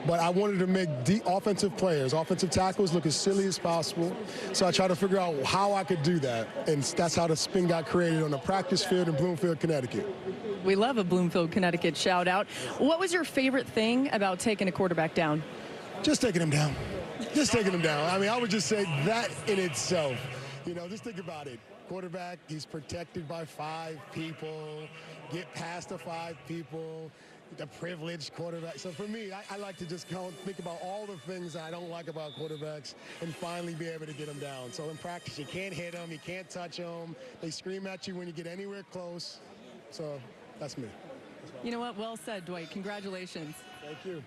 But I wanted to make the offensive players, offensive tackles, look as silly as possible. So I tried to figure out how I could do that. And that's how the spin got created on the practice field in Bloomfield, Connecticut. We love a Bloomfield, Connecticut shout out. What was your favorite thing about taking a quarterback down? Just taking him down. Just taking him down. I mean, I would just say that in itself. You know, just think about it. Quarterback, he's protected by 5 people. Get past the 5 people. The privileged quarterback. So for me, I like to just think about all the things I don't like about quarterbacks and finally be able to get them down. So in practice, you can't hit them, you can't touch them. They scream at you when you get anywhere close. So that's me. You know what? Well said, Dwight. Congratulations. Thank you.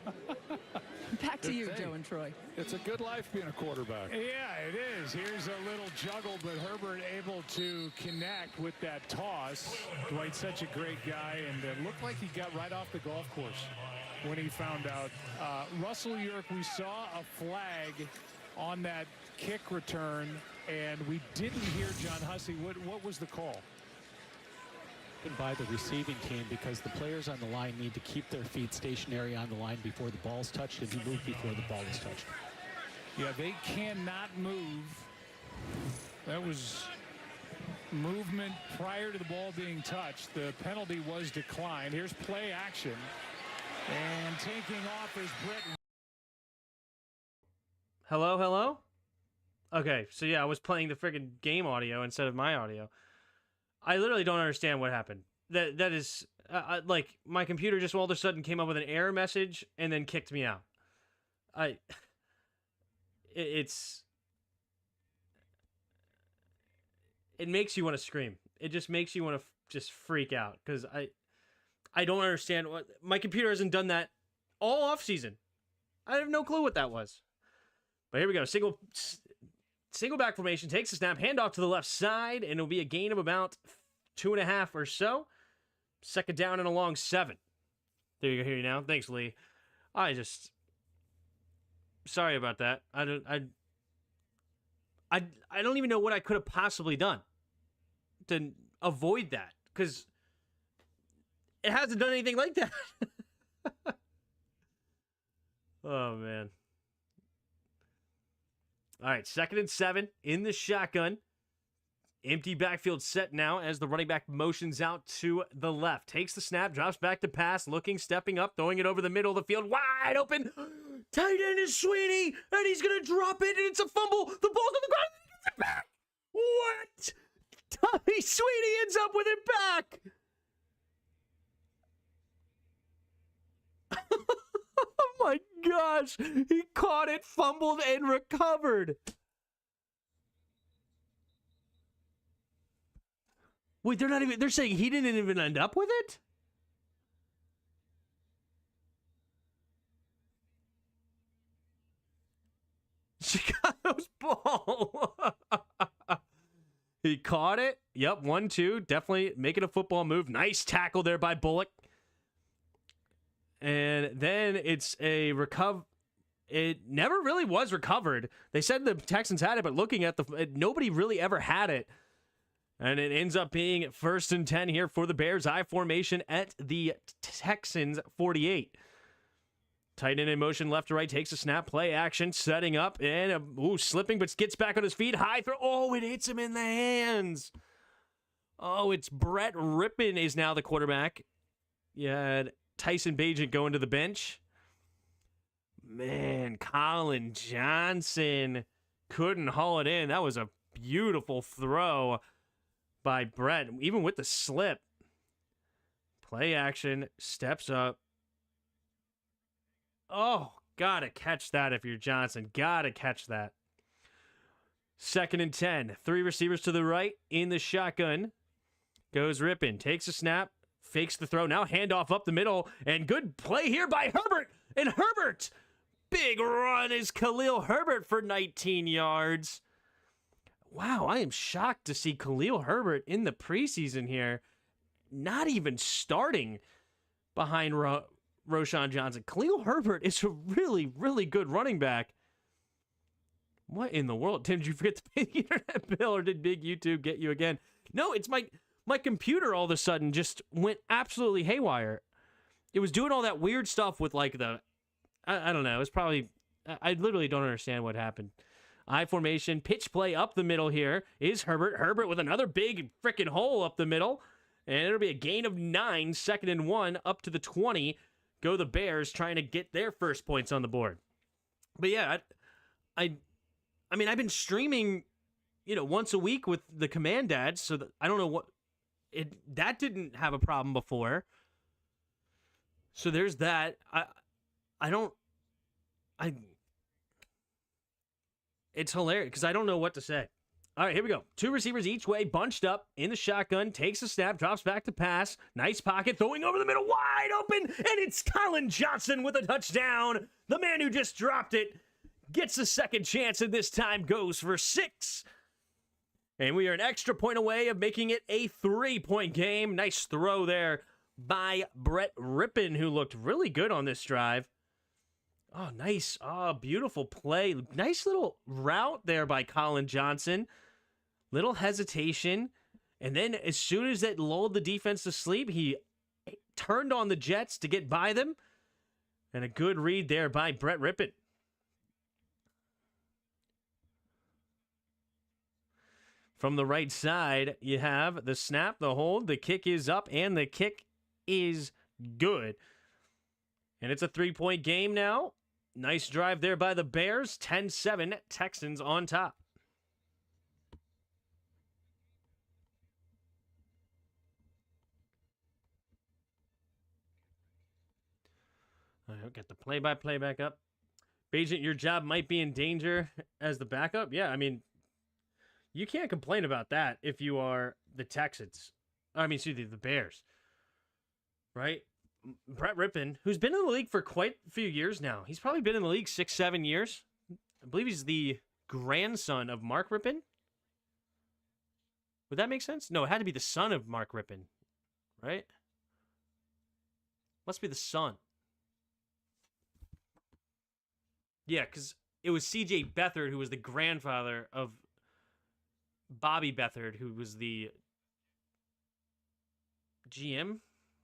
Back to you, Joe and Troy. It's a good life being a quarterback. Yeah, it is. Here's a little juggle, but Herbert able to connect with that toss. Dwight's such a great guy, and it looked like he got right off the golf course when he found out. Russell York, we saw a flag on that kick return, and we didn't hear John Hussey. What was the call? By the receiving team, because the players on the line need to keep their feet stationary on the line before the ball's touched, and he moved before the ball was touched. Yeah, they cannot move. That was movement prior to the ball being touched. The penalty was declined. Here's play action. And taking off is Britain. Hello? Okay, so yeah, I was playing the friggin' game audio instead of my audio. I literally don't understand what happened. That is, like, my computer just all of a sudden came up with an error message and then kicked me out. It makes you want to scream. It just makes you want to just freak out, because I don't understand what my computer hasn't done that all off season. I have no clue what that was. But here we go. Single back formation, takes a snap, handoff to the left side, and it'll be a gain of about 2.5 or so. Second down and a long 7. There you go. Hear you now. Thanks, Lee. Sorry about that. I don't even know what I could have possibly done to avoid that, because it hasn't done anything like that. Oh, man. All right, 2nd and 7 in the shotgun. Empty backfield set now as the running back motions out to the left. Takes the snap, drops back to pass, looking, stepping up, throwing it over the middle of the field. Wide open. Tight end is Sweeney, and he's going to drop it, and it's a fumble. The ball's on the ground. He gets it back. What? Tommy Sweeney ends up with it back. Oh my gosh. He caught it, fumbled, and recovered. Wait, they're saying he didn't even end up with it? Chicago's ball. He caught it. Yep, 1-2. Definitely making a football move. Nice tackle there by Bullock. And then it's a It never really was recovered. They said the Texans had it, but looking at nobody really ever had it. And it ends up being 1st and 10 here for the Bears. I formation at the Texans 48. Tight end in motion, left to right, takes a snap, play action, setting up, and slipping, but gets back on his feet. High throw. Oh, it hits him in the hands. Oh, it's Brett Rippon is now the quarterback. You had Tyson Bagent going to the bench. Man, Colin Johnson couldn't haul it in. That was a beautiful throw by Brett, even with the slip. Play action, steps up. Oh, gotta catch that if you're Johnson. Gotta catch that. 2nd and 10. 3 receivers to the right in the shotgun. Goes Rippon, takes a snap, fakes the throw. Now handoff up the middle, and good play here by Herbert. And Herbert, big run is Khalil Herbert for 19 yards. Wow, I am shocked to see Khalil Herbert in the preseason here. Not even starting behind Roschon Johnson. Khalil Herbert is a really, really good running back. What in the world? Tim, did you forget to pay the internet bill, or did Big YouTube get you again? No, it's my computer all of a sudden just went absolutely haywire. It was doing all that weird stuff with like the I don't know. It's probably, I literally don't understand what happened. I formation, pitch play up the middle here is Herbert. Herbert with another big freaking hole up the middle. And it'll be a gain of 9, 2nd and 1, up to the 20. Go the Bears trying to get their first points on the board. But yeah, I mean, I've been streaming, once a week with the Command Dads, so that I don't know what that didn't have a problem before. So there's that. It's hilarious because I don't know what to say. All right, here we go. 2 receivers each way, bunched up in the shotgun, takes a snap, drops back to pass. Nice pocket, throwing over the middle, wide open, and it's Colin Johnson with a touchdown. The man who just dropped it gets a second chance, and this time goes for 6. And we are an extra point away of making it a 3-point game. Nice throw there by Brett Rippon, who looked really good on this drive. Oh, nice. Oh, beautiful play. Nice little route there by Colin Johnson. Little hesitation. And then as soon as that lulled the defense to sleep, he turned on the Jets to get by them. And a good read there by Brett Rippon. From the right side, you have the snap, the hold, the kick is up, and the kick is good. And it's a 3-point game now. Nice drive there by the Bears. 10-7, Texans on top. I'll get the play-by-play back up. Agent, your job might be in danger as the backup. Yeah, I mean, you can't complain about that if you are the Texans. The Bears. Right? Brett Rippon, who's been in the league for quite a few years now. He's probably been in the league 6-7 years. I believe he's the grandson of Mark Rippon. Would that make sense? No, it had to be the son of Mark Rippon, right? Must be the son. Yeah, because it was C.J. Beathard who was the grandfather of Bobby Beathard, who was the GM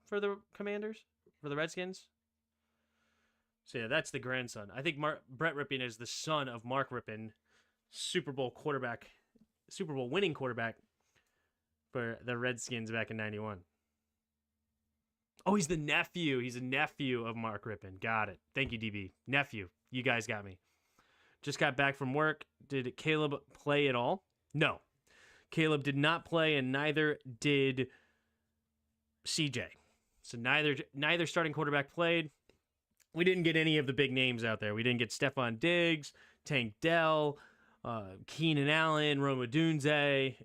for the Commanders, for the Redskins. So yeah, that's the grandson. I think Brett Rippon is the son of Mark Rippon, Super Bowl winning quarterback for the Redskins back in 91. Oh, he's the nephew. He's a nephew of Mark Rippon. Got it. Thank you, DB. Nephew. You guys got me. Just got back from work. Did Caleb play at all? No. Caleb did not play, and neither did CJ. So neither starting quarterback played. We didn't get any of the big names out there. We didn't get Stephon Diggs, Tank Dell, Keenan Allen, Roma Dunze,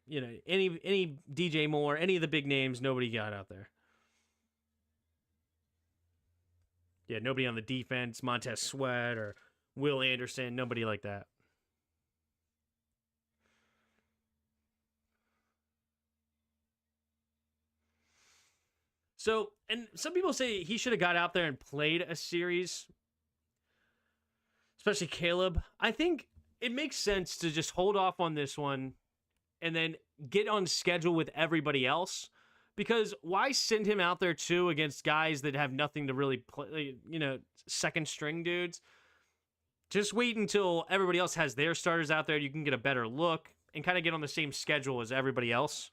any DJ Moore, any of the big names, nobody got out there. Yeah, nobody on the defense, Montez Sweat or Will Anderson, nobody like that. So, and some people say he should have got out there and played a series, especially Caleb. I think it makes sense to just hold off on this one and then get on schedule with everybody else, because why send him out there too against guys that have nothing to really play, second string dudes? Just wait until everybody else has their starters out there. You can get a better look and kind of get on the same schedule as everybody else,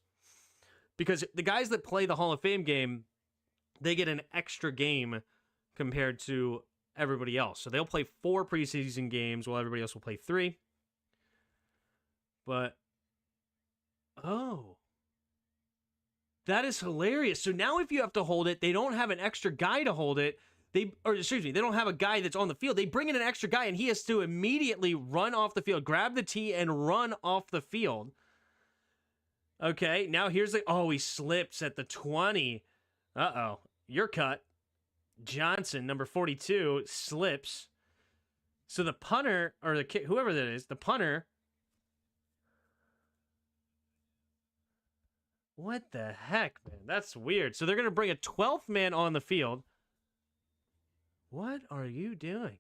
because the guys that play the Hall of Fame game, they get an extra game compared to everybody else. So they'll play 4 preseason games while everybody else will play 3. But, that is hilarious. So now if you have to hold it, they don't have an extra guy to hold it. They don't have a guy that's on the field. They bring in an extra guy, and he has to immediately run off the field, grab the tee, and run off the field. Okay, now here's he slips at the 20. Uh-oh. You're cut. Johnson, number 42, slips. So the punter, or the kick, whoever that is, the punter. What the heck, man? That's weird. So they're going to bring a 12th man on the field. What are you doing?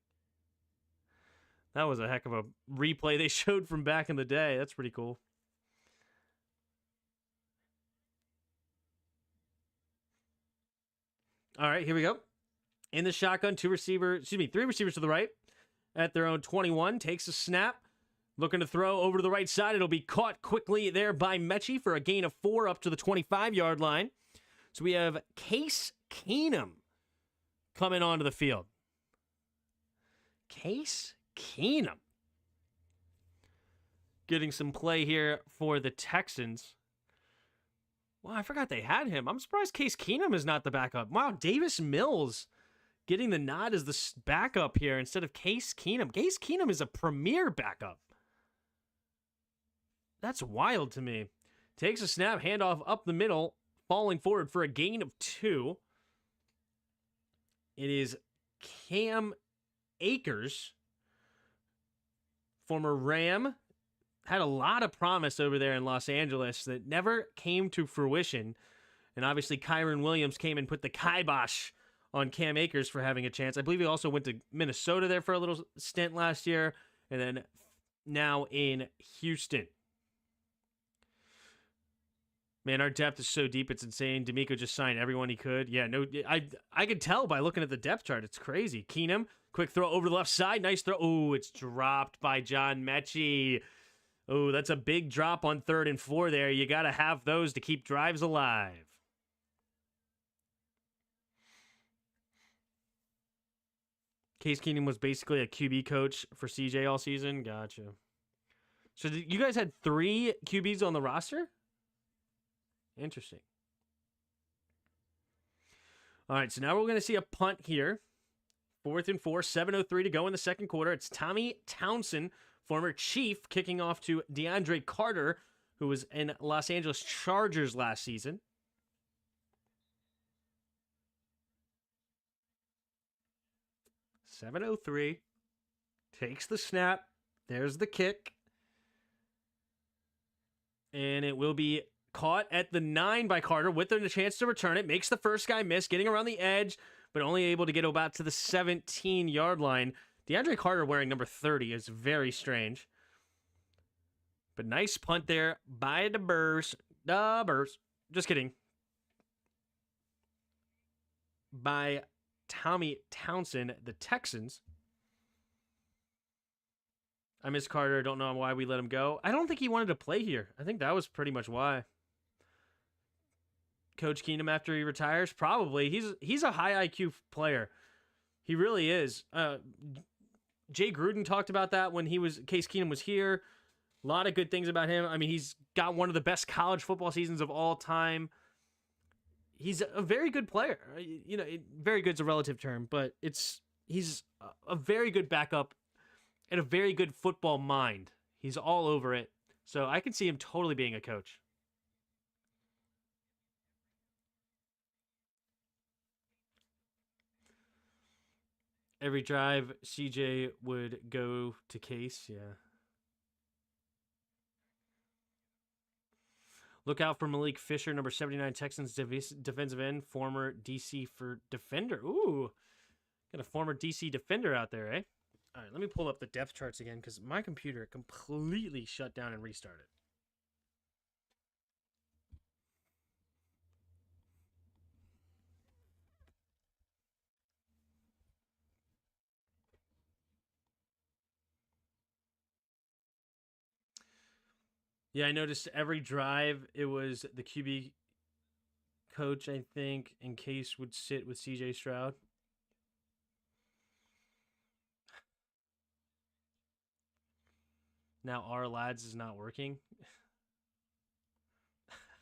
That was a heck of a replay they showed from back in the day. That's pretty cool. All right, here we go. In the shotgun, three receivers to the right at their own 21. Takes a snap. Looking to throw over to the right side. It'll be caught quickly there by Mechie for a gain of 4 up to the 25-yard line. So we have Case Keenum coming onto the field. Case Keenum getting some play here for the Texans. Wow, I forgot they had him. I'm surprised Case Keenum is not the backup. Wow, Davis Mills getting the nod as the backup here instead of Case Keenum. Case Keenum is a premier backup. That's wild to me. Takes a snap, handoff up the middle, falling forward for a gain of 2. It is Cam Akers, former Ram, had a lot of promise over there in Los Angeles that never came to fruition. And obviously Kyron Williams came and put the kibosh on Cam Akers for having a chance. I believe he also went to Minnesota there for a little stint last year, and then now in Houston. Man, our depth is so deep, it's insane. D'Amico just signed everyone he could. Yeah, no, I could tell by looking at the depth chart. It's crazy. Keenum, quick throw over the left side. Nice throw. Oh, it's dropped by John Mechie. Oh, that's a big drop on 3rd and 4 there. You got to have those to keep drives alive. Case Keenum was basically a QB coach for CJ all season. Gotcha. So you guys had 3 QBs on the roster? Interesting. All right, so now we're going to see a punt here. 4th and 4, 7:03 to go in the second quarter. It's Tommy Townsend, former Chief, kicking off to DeAndre Carter, who was in Los Angeles Chargers last season. .703, takes the snap. There's the kick. And it will be caught at the 9 by Carter with a chance to return it. Makes the first guy miss, getting around the edge, but only able to get about to the 17-yard line. DeAndre Carter wearing number 30 is very strange. But nice punt there by the Bears. The Bears. Just kidding. By Tommy Townsend, the Texans. I miss Carter. Don't know why we let him go. I don't think he wanted to play here. I think that was pretty much why. Coach Keenum after he retires? Probably. He's a high IQ player. He really is. Jay Gruden talked about that when Case Keenum was here. A lot of good things about him. I mean, he's got one of the best college football seasons of all time. He's a very good player. You know, very good's a relative term, but he's a very good backup and a very good football mind. He's all over it. So I can see him totally being a coach. Every drive, CJ would go to Case, yeah. Look out for Malik Fisher, number 79, Texans defensive end, former DC for defender. Ooh, got a former DC defender out there, eh? All right, let me pull up the depth charts again because my computer completely shut down and restarted. Yeah, I noticed every drive it was the QB coach, I think, in Case would sit with CJ Stroud. Now our lads is not working.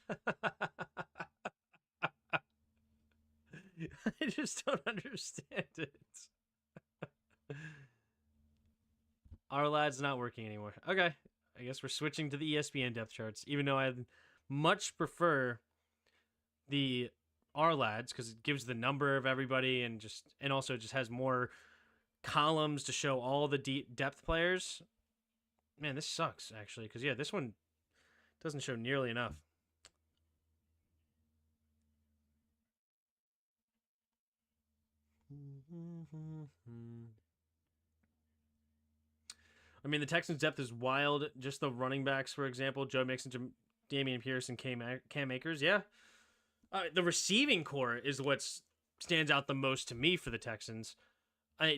I just don't understand it. Our lad's not working anymore. Okay. I guess we're switching to the ESPN depth charts, even though I much prefer the R lads because it gives the number of everybody and also just has more columns to show all the deep depth players. Man, this sucks actually because yeah, this one doesn't show nearly enough. I mean, the Texans' depth is wild. Just the running backs, for example, Joe Mixon, Damian Pierce, and Cam Akers. Yeah. The receiving core is what's stands out the most to me for the Texans.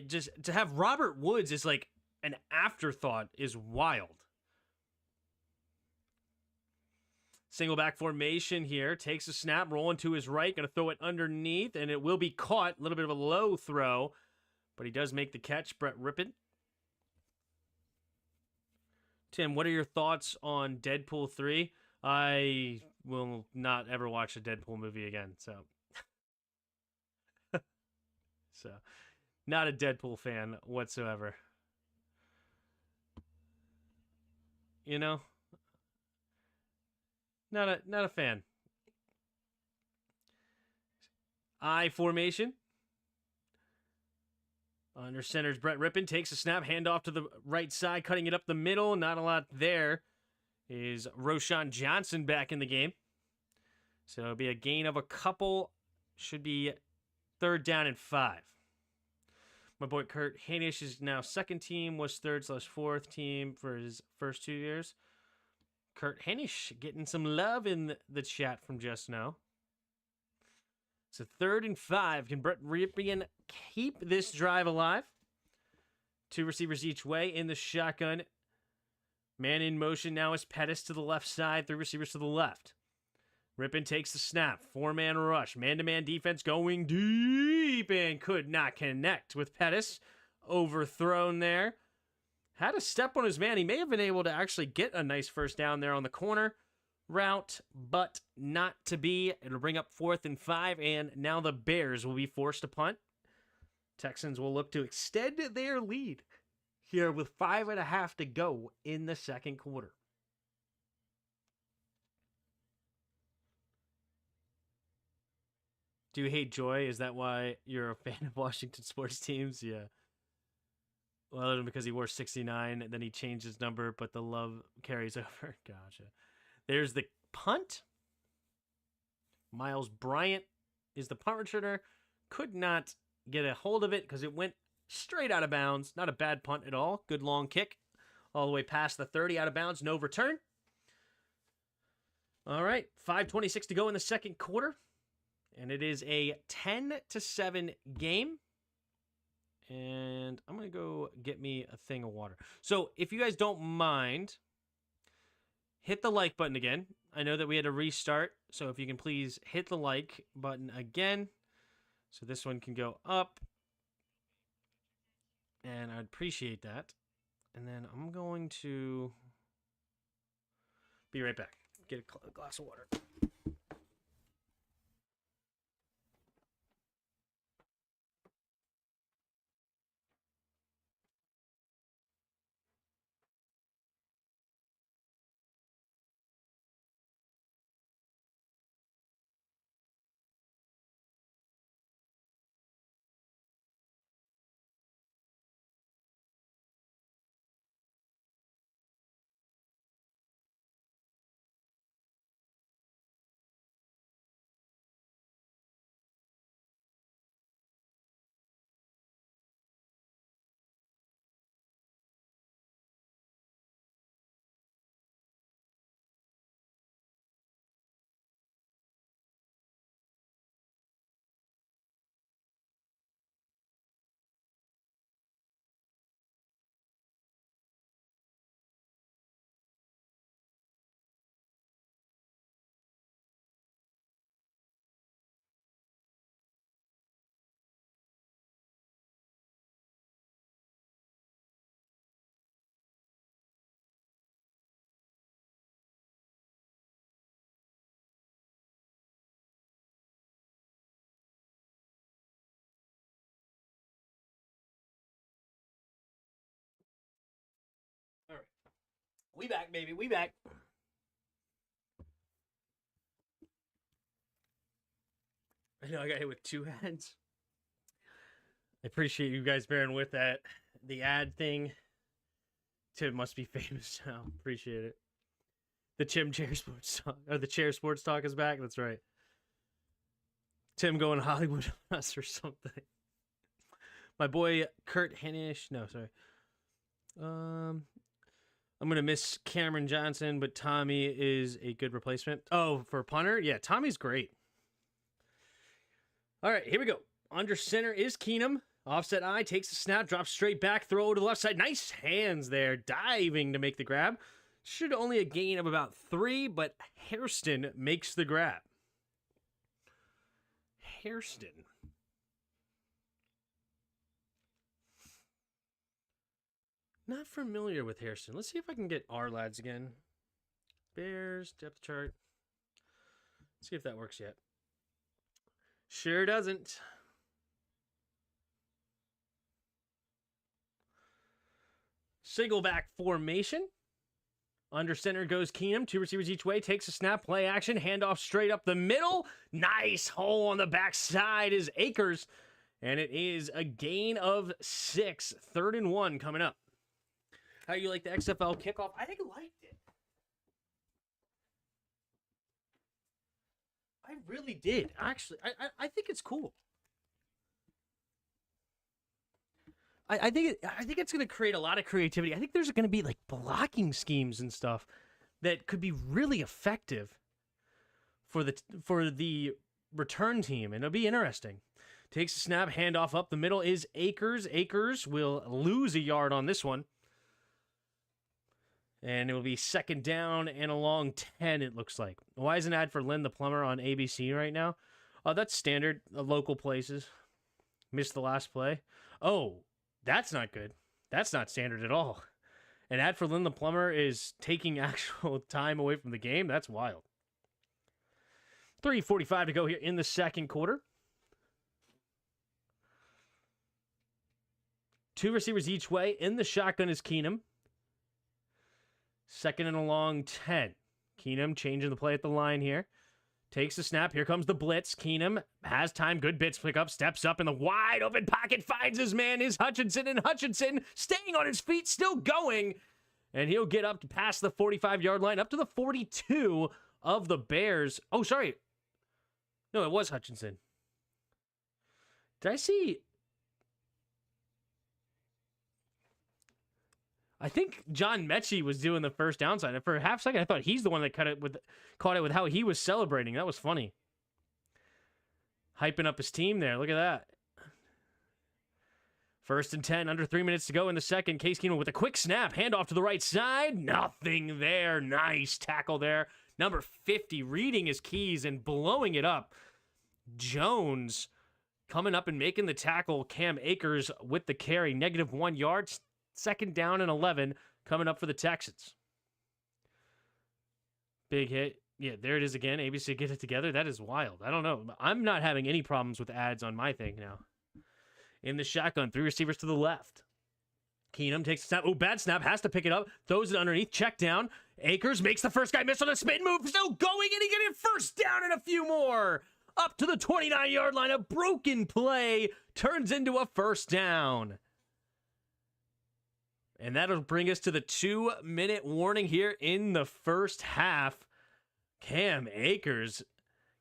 Just to have Robert Woods as like an afterthought is wild. Single back formation here. Takes a snap, rolling to his right, going to throw it underneath, and it will be caught. A little bit of a low throw, but he does make the catch. Brett Rippon. Tim, what are your thoughts on Deadpool 3? I will not ever watch a Deadpool movie again, so. So, not a Deadpool fan whatsoever. You know? Not a fan. I formation. Under center's Brett Rippon. Takes a snap. Handoff to the right side. Cutting it up the middle. Not a lot there. Is Roschon Johnson back in the game. So it'll be a gain of a couple. Should be 3rd down and 5. My boy Kurt Hanish is now second team. Was 3rd/4th team for his first 2 years. Kurt Hanish getting some love in the chat from just now. So 3rd and 5. Can Brett Rippon keep this drive alive? 2 receivers each way in the shotgun. Man in motion now is Pettis to the left side. 3 receivers to the left. Rippon takes the snap. 4-man rush. Man-to-man defense going deep and could not connect with Pettis. Overthrown there. Had a step on his man. He may have been able to actually get a nice first down there on the corner route, but not to be. It'll bring up 4th and 5, and now the Bears will be forced to punt. Texans will look to extend their lead here with 5.5 to go in the second quarter. Do you hate Joy? Is that why you're a fan of Washington sports teams? Yeah. Well, other than because he wore 69, and then he changed his number, but the love carries over. Gotcha. There's the punt. Miles Bryant is the punt returner. Could not get a hold of it because it went straight out of bounds. Not a bad punt at all. Good long kick. All the way past the 30, out of bounds. No return. All right. 5:26 to go in the second quarter. And it is a 10-7 game. And I'm going to go get me a thing of water. So if you guys don't mind, hit the like button again. I know that we had to restart. So if you can please hit the like button again. So this one can go up. And I'd appreciate that. And then I'm going to be right back. Get a glass of water. All right. We back, baby. We back. I know I got hit with 2 ads. I appreciate you guys bearing with that. The ad thing. Tim must be famous now. Appreciate it. The Chair Sports Talk, or the Chair Sports Talk is back. That's right. Tim going Hollywood on us or something. My boy Kurt Hanish. No, sorry. I'm going to miss Cameron Johnson, but Tommy is a good replacement. Oh, for punter? Yeah, Tommy's great. All right, here we go. Under center is Keenum. Offset eye, takes the snap, drops straight back, throw to the left side. Nice hands there, diving to make the grab. Should only a gain of about 3, but Hairston makes the grab. Hairston. Not familiar with Hairston. Let's see if I can get our lads again. Bears, depth chart. Let's see if that works yet. Sure doesn't. Single back formation. Under center goes Keenum. 2 receivers each way. Takes a snap. Play action. Handoff straight up the middle. Nice hole on the backside is Akers. And it is a gain of 6. 3rd and 1 coming up. How you like the XFL kickoff? I think I liked it. I really did. Actually, I think it's cool. I think it's going to create a lot of creativity. I think there's going to be like blocking schemes and stuff that could be really effective for the return team, and it'll be interesting. Takes a snap, handoff up the middle is Akers. Akers will lose a yard on this one. And it will be 2nd down and a long 10, it looks like. Why is an ad for Lynn the Plumber on ABC right now? Oh, that's standard. Local places. Missed the last play. Oh, that's not good. That's not standard at all. An ad for Lynn the Plumber is taking actual time away from the game. That's wild. 3:45 to go here in the second quarter. 2 receivers each way. In the shotgun is Keenum. 2nd and a long 10. Keenum changing the play at the line here. Takes the snap. Here comes the blitz. Keenum has time. Good bits pick up. Steps up in the wide open pocket. Finds his man is Hutchinson. And Hutchinson staying on his feet. Still going. And he'll get up to past the 45-yard line. Up to the 42 of the Bears. Oh, sorry. No, it was Hutchinson. Did I see... I think John Mechie was doing the first down sign. And for a half second, I thought he's the one that caught it with how he was celebrating. That was funny. Hyping up his team there. Look at that. 1st and 10, under 3 minutes to go in the second. Case Keenum with a quick snap. Handoff to the right side. Nothing there. Nice tackle there. Number 50 reading his keys and blowing it up. Jones coming up and making the tackle. Cam Akers with the carry. -1 yards. 2nd down and 11 coming up for the Texans. Big hit. Yeah, there it is again. ABC get it together. That is wild. I don't know. I'm not having any problems with ads on my thing now. In the shotgun, 3 receivers to the left. Keenum takes a snap. Oh, bad snap. Has to pick it up. Throws it underneath. Check down. Akers makes the first guy miss on a spin move. Still going, and he getting 1st down and a few more. Up to the 29-yard line. A broken play turns into a 1st down. And that'll bring us to the 2-minute warning here in the first half. Cam Akers,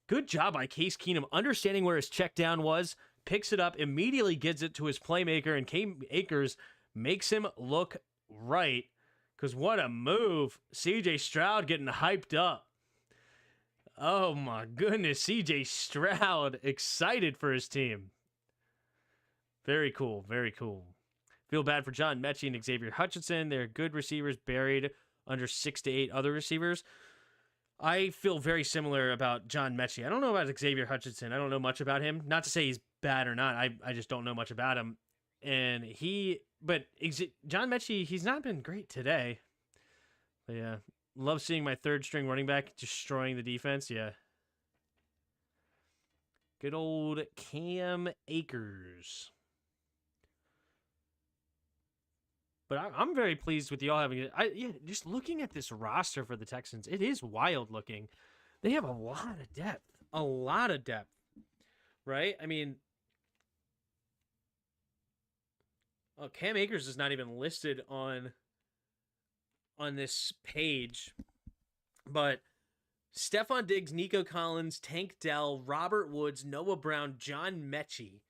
good job by Case Keenum, understanding where his check down was, picks it up, immediately gives it to his playmaker, and Cam Akers makes him look right. Because what a move. CJ Stroud getting hyped up. Oh my goodness, CJ Stroud excited for his team. Very cool, very cool. Feel bad for John Mechie and Xavier Hutchinson. They're good receivers buried under 6 to 8 other receivers. I feel very similar about John Mechie. I don't know about Xavier Hutchinson. I don't know much about him. Not to say he's bad or not. I just don't know much about him. And John Mechie, he's not been great today. But yeah, love seeing my 3rd string running back destroying the defense. Yeah. Good old Cam Akers. But I'm very pleased with y'all having it. Just looking at this roster for the Texans, it is wild looking. They have a lot of depth. A lot of depth. Right? I mean, Cam Akers is not even listed on this page. But Stephon Diggs, Nico Collins, Tank Dell, Robert Woods, Noah Brown, John Mechie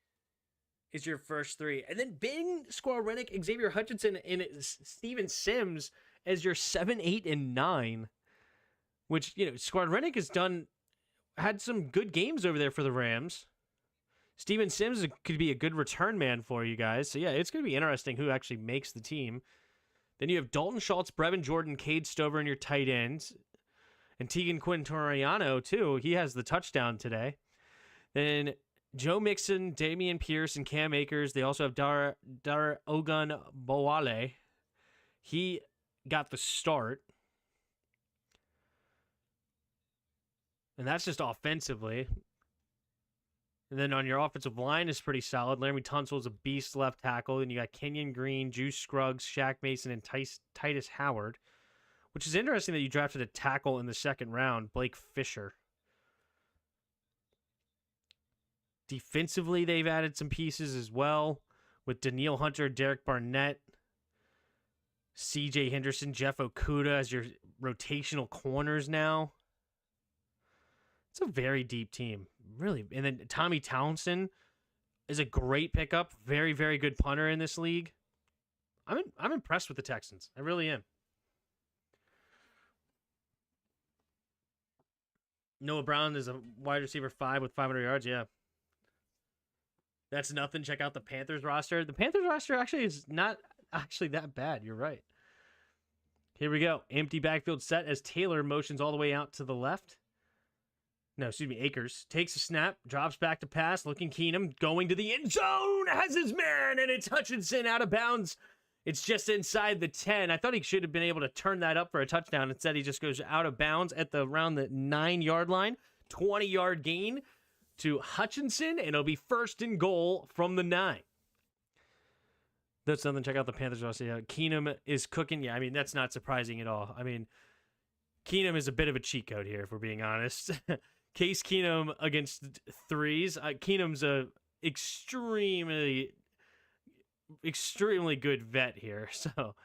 is your first 3. And then Ben Skowronek, Xavier Hutchinson, and Steven Sims as your 7, 8, and 9. Which, Skowronek has had some good games over there for the Rams. Steven Sims could be a good return man for you guys. So, yeah, it's going to be interesting who actually makes the team. Then you have Dalton Schultz, Brevin Jordan, Cade Stover in your tight ends. And Tegan Quintoriano, too. He has the touchdown today. Then Joe Mixon, Damian Pierce, and Cam Akers. They also have Dar Ogun Bowale. He got the start. And that's just offensively. And then on your offensive line is pretty solid. Laramie Tunsil is a beast left tackle. And you got Kenyon Green, Juice Scruggs, Shaq Mason, and Titus Howard. Which is interesting that you drafted a tackle in the second round, Blake Fisher. Defensively, they've added some pieces as well with Daniil Hunter, Derek Barnett, CJ Henderson, Jeff Okuda as your rotational corners now. It's a very deep team, really. And then Tommy Townsend is a great pickup. Very, very good punter in this league. I'm impressed with the Texans. I really am. Noah Brown is a wide receiver 5 with 500 yards. Yeah. That's nothing. Check out the Panthers roster. The Panthers roster actually is not actually that bad. You're right. Here we go. Empty backfield set as Taylor motions all the way out to the left. No, excuse me, Akers. Takes a snap, drops back to pass, looking Keenum, going to the end zone, has his man, and it's Hutchinson out of bounds. It's just inside the 10. I thought he should have been able to turn that up for a touchdown. Instead, he just goes out of bounds at around the 9-yard line. 20-yard gain to Hutchinson, and it'll be 1st and goal from the 9. That's nothing. Check out the Panthers roster. Yeah, Keenum is cooking. Yeah, I mean, that's not surprising at all. I mean, Keenum is a bit of a cheat code here, if we're being honest. Case Keenum against threes. Keenum's a extremely good vet here, so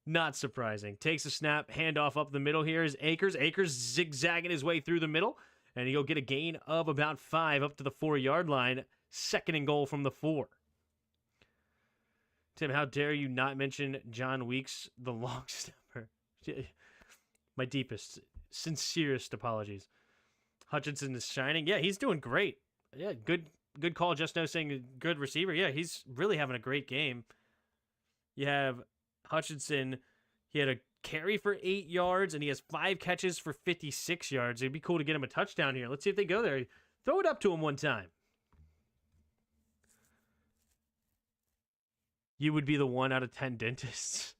not surprising. Takes a snap, handoff up the middle here is Akers. Akers zigzagging his way through the middle, and he'll get a gain of about 5 up to the 4-yard line. 2nd and goal from the 4. Tim, how dare you not mention John Weeks, the long snapper? My deepest, sincerest apologies. Hutchinson is shining. Yeah, he's doing great. Yeah, good call. Just now saying a good receiver. Yeah, he's really having a great game. You have Hutchinson. He had a carry for 8 yards, and he has 5 catches for 56 yards. It'd be cool to get him a touchdown here. Let's see if they go there. Throw it up to him one time. You would be the 1 out of 10 dentists.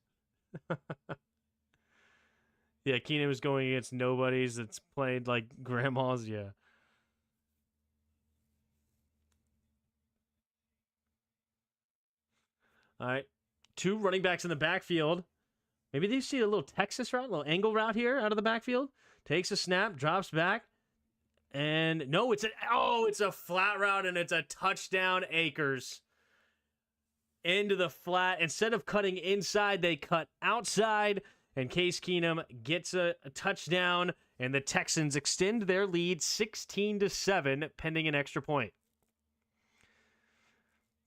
Yeah, Keenan was going against nobodies that's played like grandmas. Yeah. All right. 2 running backs in the backfield. Maybe they see a little Texas route, a little angle route here out of the backfield. Takes a snap, drops back. And no, it's a flat route, and it's a touchdown, Akers. Into the flat. Instead of cutting inside, they cut outside. And Case Keenum gets a touchdown, and the Texans extend their lead 16-7, pending an extra point.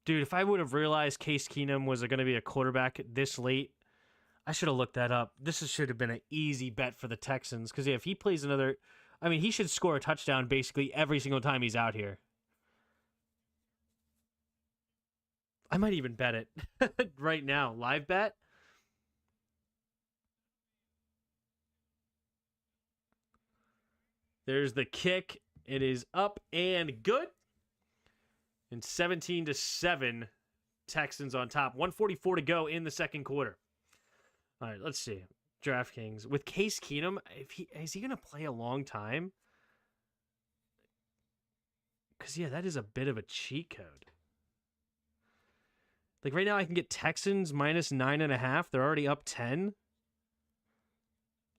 Dude, if I would have realized Case Keenum was going to be a quarterback this late, I should have looked that up. This should have been an easy bet for the Texans, because if he plays another, I mean, he should score a touchdown basically every single time he's out here. I might even bet it right now. Live bet. There's the kick. It is up and good. And 17-7, Texans on top. 1:44 to go in the second quarter. All right, let's see. DraftKings. With Case Keenum, is he going to play a long time? Because, yeah, that is a bit of a cheat code. Like, right now I can get Texans minus 9.5. They're already up 10.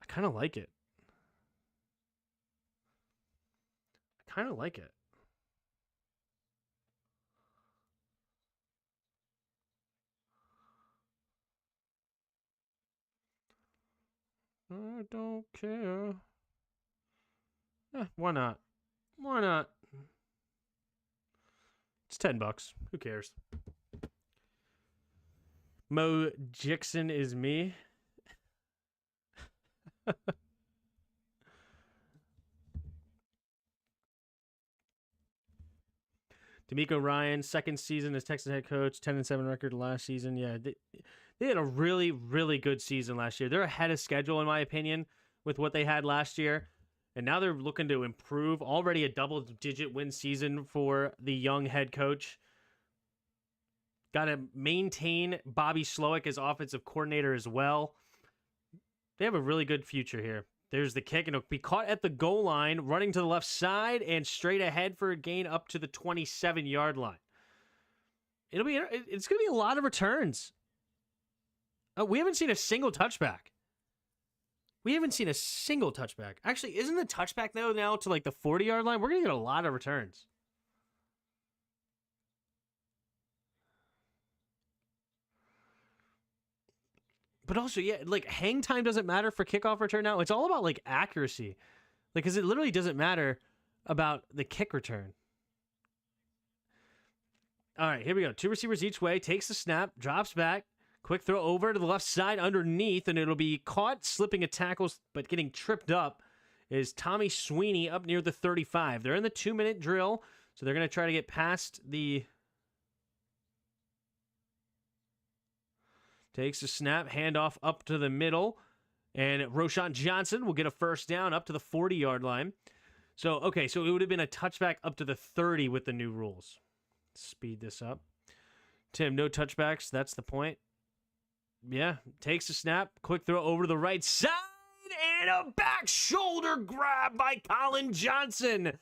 I kind of like it. Kind of like it. I don't care. Why not? Why not? It's $10. Who cares? Mo Jixon is me. D'Amico Ryan, second season as Texas head coach, 10-7 record last season. Yeah, they had a really, really good season last year. They're ahead of schedule, in my opinion, with what they had last year. And now they're looking to improve. Already a double-digit win season for the young head coach. Got to maintain Bobby Slowick as offensive coordinator as well. They have a really good future here. There's the kick, and it'll be caught at the goal line, running to the left side and straight ahead for a gain up to the 27-yard line. It's going to be a lot of returns. We haven't seen a single touchback. Actually, isn't the touchback though now to like the 40-yard line? We're going to get a lot of returns. But also, yeah, like hang time doesn't matter for kickoff return now. It's all about like accuracy. Like, because it literally doesn't matter about the kick return. All right, here we go. 2 receivers each way. Takes the snap, drops back. Quick throw over to the left side underneath, and it'll be caught slipping a tackle, but getting tripped up is Tommy Sweeney up near the 35. They're in the 2-minute drill, so they're going to try to get past the... Takes a snap, handoff up to the middle, and Roschon Johnson will get a first down up to the 40-yard line. So, okay, so it would have been a touchback up to the 30 with the new rules. Speed this up. Tim, no touchbacks, that's the point. Yeah, takes a snap, quick throw over to the right side, and a back shoulder grab by Colin Johnson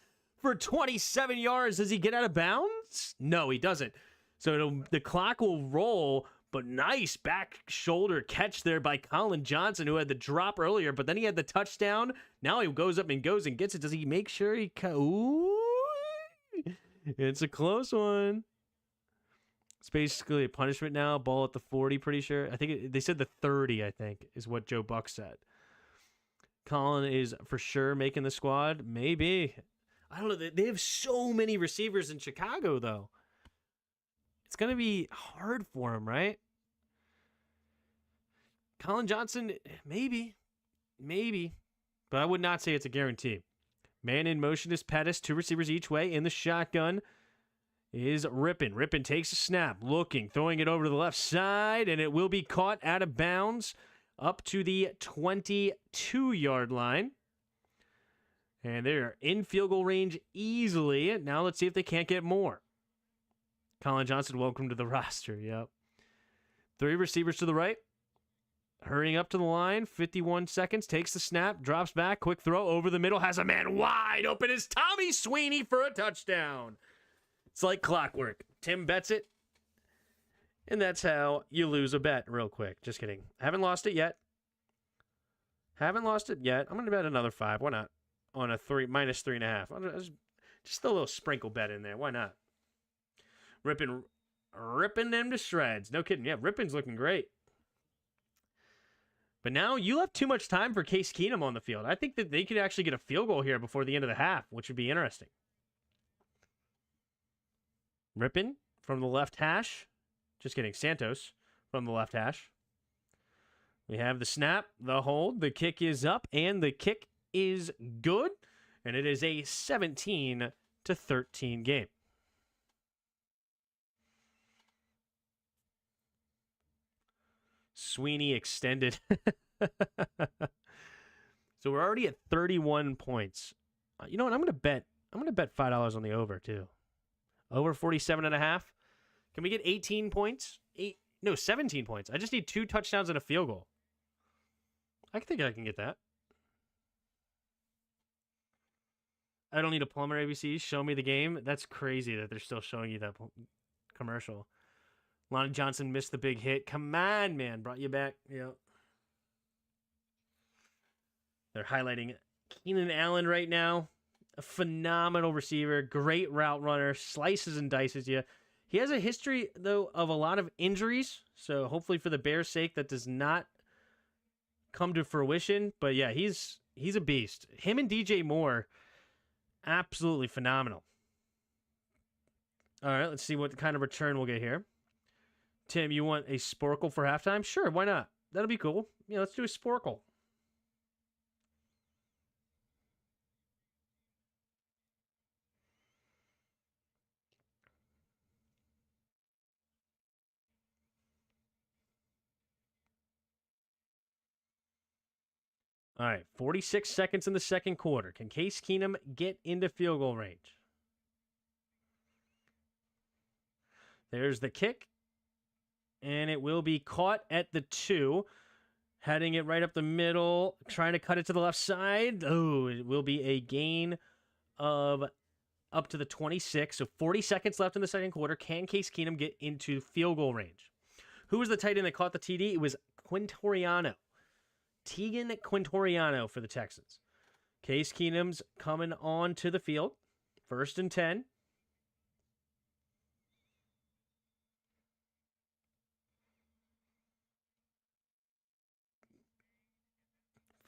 for 27 yards. Does he get out of bounds? No, he doesn't. So the clock will roll, but nice back shoulder catch there by Colin Johnson, who had the drop earlier, but then he had the touchdown. Now he goes up and goes and gets it. Does he make sure he... Ooh, it's a close one. It's basically a punishment now. Ball at the 40, pretty sure. I think they said the 30, I think, is what Joe Buck said. Colin is for sure making the squad. Maybe. I don't know. They have so many receivers in Chicago, though. It's going to be hard for him, right? Colin Johnson, maybe. But I would not say it's a guarantee. Man in motion is Pettis. 2 receivers each way in the shotgun. Is Rippin. Rippin takes a snap, looking, throwing it over to the left side, and it will be caught out of bounds up to the 22-yard line. And they're in field goal range easily. Now let's see if they can't get more. Colin Johnson, welcome to the roster. Yep. 3 receivers to the right. Hurrying up to the line, 51 seconds, takes the snap, drops back, quick throw over the middle, has a man wide open. Is Tommy Sweeney for a touchdown. It's like clockwork. Tim bets it, and that's how you lose a bet real quick. Just kidding. Haven't lost it yet. I'm going to bet another 5. Why not? On a minus 3.5. Just a little sprinkle bet in there. Why not? Ripping them to shreds. No kidding. Yeah, Rippin's looking great. But now you left too much time for Case Keenum on the field. I think that they could actually get a field goal here before the end of the half, which would be interesting. Rippin from the left hash. Just kidding. Santos from the left hash. We have the snap, the hold, the kick is up, and the kick is good. And it is a 17-13 game. Sweeney extended. So we're already at 31 points. You know what? I'm going to bet $5 on the over too. Over 47.5. Can we get 18 points? 17 points. I just need 2 touchdowns and a field goal. I think I can get that. I don't need a plumber ABC. Show me the game. That's crazy that they're still showing you that commercial. Lonnie Johnson missed the big hit. Come on, man. Brought you back. Yep. They're highlighting Keenan Allen right now. A phenomenal receiver. Great route runner. Slices and dices you. He has a history, though, of a lot of injuries. So hopefully for the Bears' sake, that does not come to fruition. But yeah, he's a beast. Him and DJ Moore, absolutely phenomenal. All right, let's see what kind of return we'll get here. Tim, you want a Sporkle for halftime? Sure, why not? That'll be cool. Yeah, let's do a Sporkle. All right, 46 seconds in the second quarter. Can Case Keenum get into field goal range? There's the kick. And it will be caught at the 2. Heading it right up the middle. Trying to cut it to the left side. Oh, it will be a gain of up to the 26. So 40 seconds left in the second quarter. Can Case Keenum get into field goal range? Who was the tight end that caught the TD? It was Quintoriano. Tegan Quintoriano for the Texans. Case Keenum's coming on to the field. 1st and 10.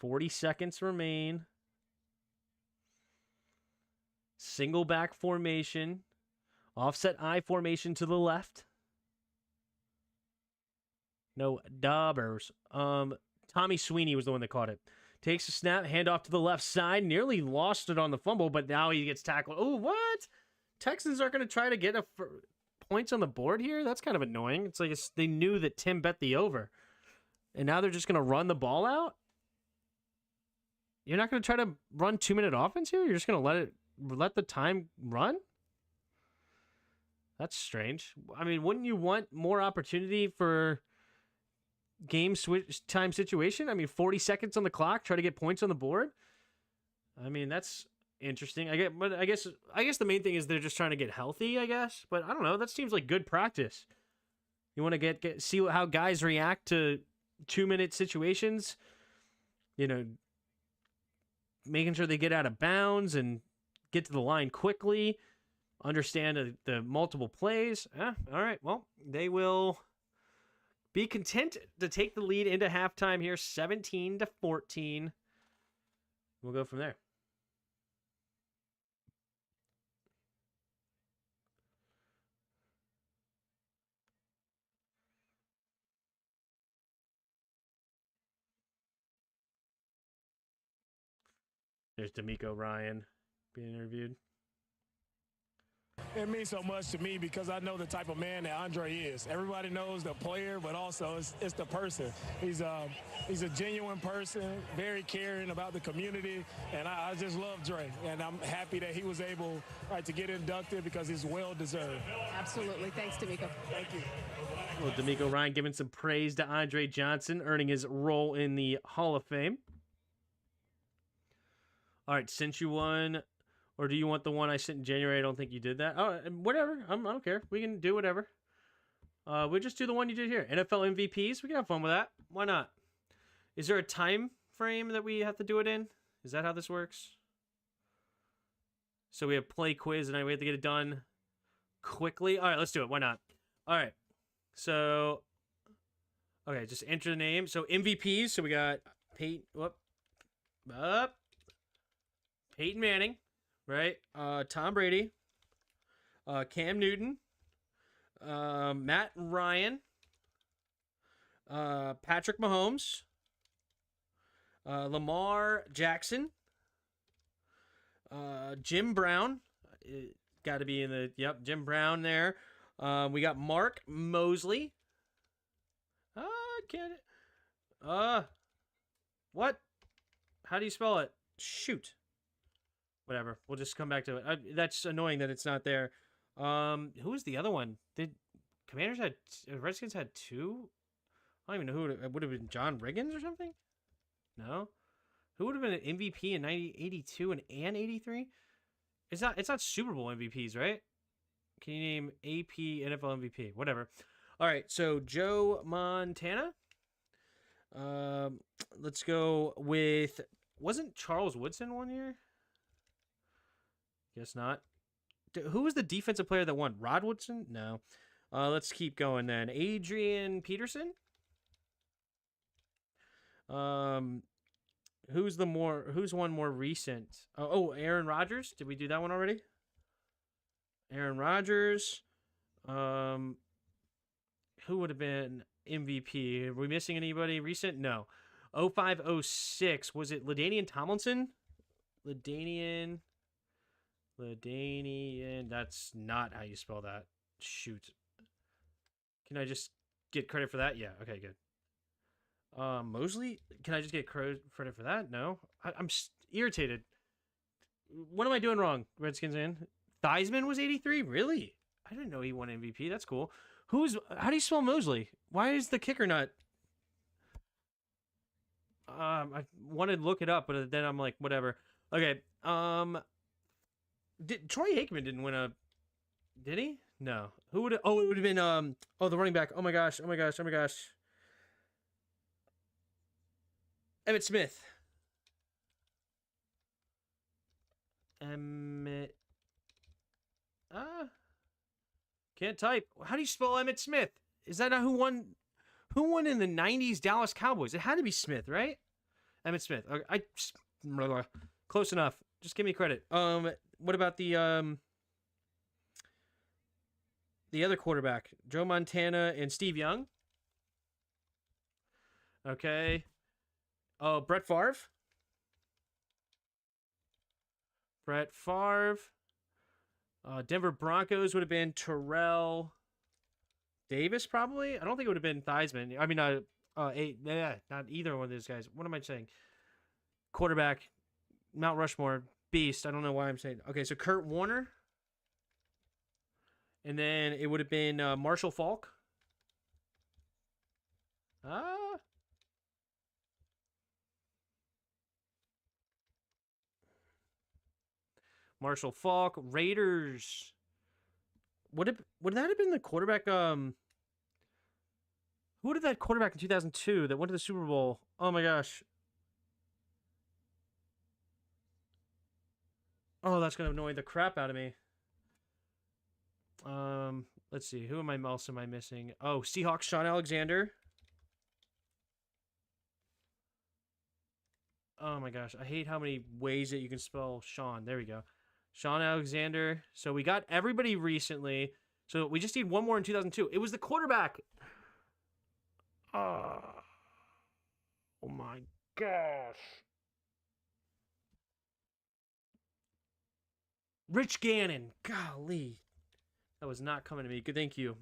$40 seconds remain. Single back formation. Offset I formation to the left. No daubers. Tommy Sweeney was the one that caught it. Takes a snap, handoff to the left side. Nearly lost it on the fumble, but now he gets tackled. Oh, what? Texans aren't going to try to get points on the board here? That's kind of annoying. It's like they knew that Tim bet the over. And now they're just going to run the ball out? You're not going to try to run 2-minute offense here? You're just going to let the time run? That's strange. I mean, wouldn't you want more opportunity for game switch time situation? I mean, 40 seconds on the clock, try to get points on the board. I mean, that's interesting. I guess the main thing is they're just trying to get healthy, I guess. But I don't know. That seems like good practice. You want to see how guys react to 2-minute situations. You know, making sure they get out of bounds and get to the line quickly. Understand the multiple plays. All right. Well, they will be content to take the lead into halftime here, 17-14. We'll go from there. There's D'Amico Ryan being interviewed. It means so much to me because I know the type of man that Andre is. Everybody knows the player, but also it's the person. He's a genuine person, very caring about the community, and I just love Dre. And I'm happy that he was able to get inducted because he's well-deserved. Absolutely. Thanks, D'Amico. Thank you. Well, D'Amico Ryan giving some praise to Andre Johnson, earning his role in the Hall of Fame. All right, since you won, or do you want the one I sent in January? I don't think you did that. Oh, whatever. I don't care. We can do whatever. We'll just do the one you did here. NFL MVPs. We can have fun with that. Why not? Is there a time frame that we have to do it in? Is that how this works? So we have play quiz, and we have to get it done quickly. All right, let's do it. Why not? All right. So, okay, just enter the name. So MVPs. So we got Peyton Manning, right? Tom Brady, Cam Newton, Matt Ryan, Patrick Mahomes, Lamar Jackson, Jim Brown, got to be in the, Jim Brown there. We got Mark Mosley. Get it. What? How do you spell it? Shoot. Whatever. We'll just come back to it. That's annoying that it's not there. Who was the other one? Redskins had two? I don't even know who it would have been. John Riggins or something? No. Who would have been an MVP in 82 and 83? It's not Super Bowl MVPs, right? Can you name AP NFL MVP? Whatever. All right, so Joe Montana. Let's go with, wasn't Charles Woodson one year? Guess not. Who was the defensive player that won? Rod Woodson? No. Let's keep going then. Adrian Peterson. Who's one more recent? Oh, Aaron Rodgers. Did we do that one already? Aaron Rodgers. Who would have been MVP? Are we missing anybody recent? No. 05-06. Was it LaDainian Tomlinson? LaDainian. That's not how you spell that. Shoot. Can I just get credit for that? Yeah. Okay, good. Mosley? Can I just get credit for that? No. I'm irritated. What am I doing wrong, Redskins fan? Theismann was 83? Really? I didn't know he won MVP. That's cool. How do you spell Mosley? Why is the kicker not... I wanted to look it up, but then I'm like, whatever. Okay. Troy Aikman didn't win a... Did he? No. Who would? Oh, it would have been the running back. Oh my gosh. Emmitt Smith. Can't type. How do you spell Emmitt Smith? Is that not who won? Who won in the '90s Dallas Cowboys? It had to be Smith, right? Emmitt Smith. Okay, close enough. Just give me credit. What about the other quarterback? Joe Montana and Steve Young. Okay. Oh, Brett Favre. Denver Broncos would have been Terrell Davis, probably. I don't think it would have been Theismann. I mean, not either one of those guys. What am I saying? Quarterback, Mount Rushmore, beast. I don't know why I'm saying. Okay, so Kurt Warner. And then it would have been Marshall Faulk. Marshall Faulk. Raiders. Would that have been the quarterback? Who did that quarterback in 2002 that went to the Super Bowl? Oh my gosh. Oh, that's gonna annoy the crap out of me. Let's see. Who else am I missing? Oh, Seahawks, Sean Alexander. Oh my gosh, I hate how many ways that you can spell Sean. There we go. Sean Alexander. So we got everybody recently. So we just need one more in 2002. It was the quarterback. Oh my gosh. Rich Gannon. Golly. That was not coming to me. Good, thank you.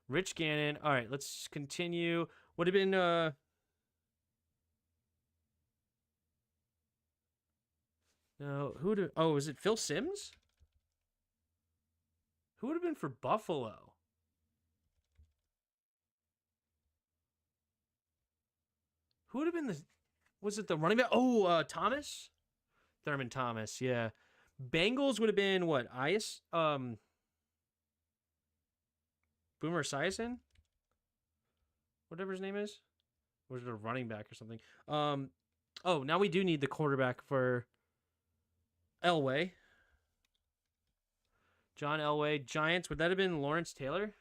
Rich Gannon. All right, let's continue. Would have been no, was it Phil Simms? Who would have been for Buffalo? Who would have been was it the running back? Oh, Thomas? Thurman Thomas, yeah. Bengals would have been what? Boomer Esiason? Whatever his name is. Or is it a running back or something? Now we do need the quarterback for Elway. John Elway. Giants, would that have been Lawrence Taylor?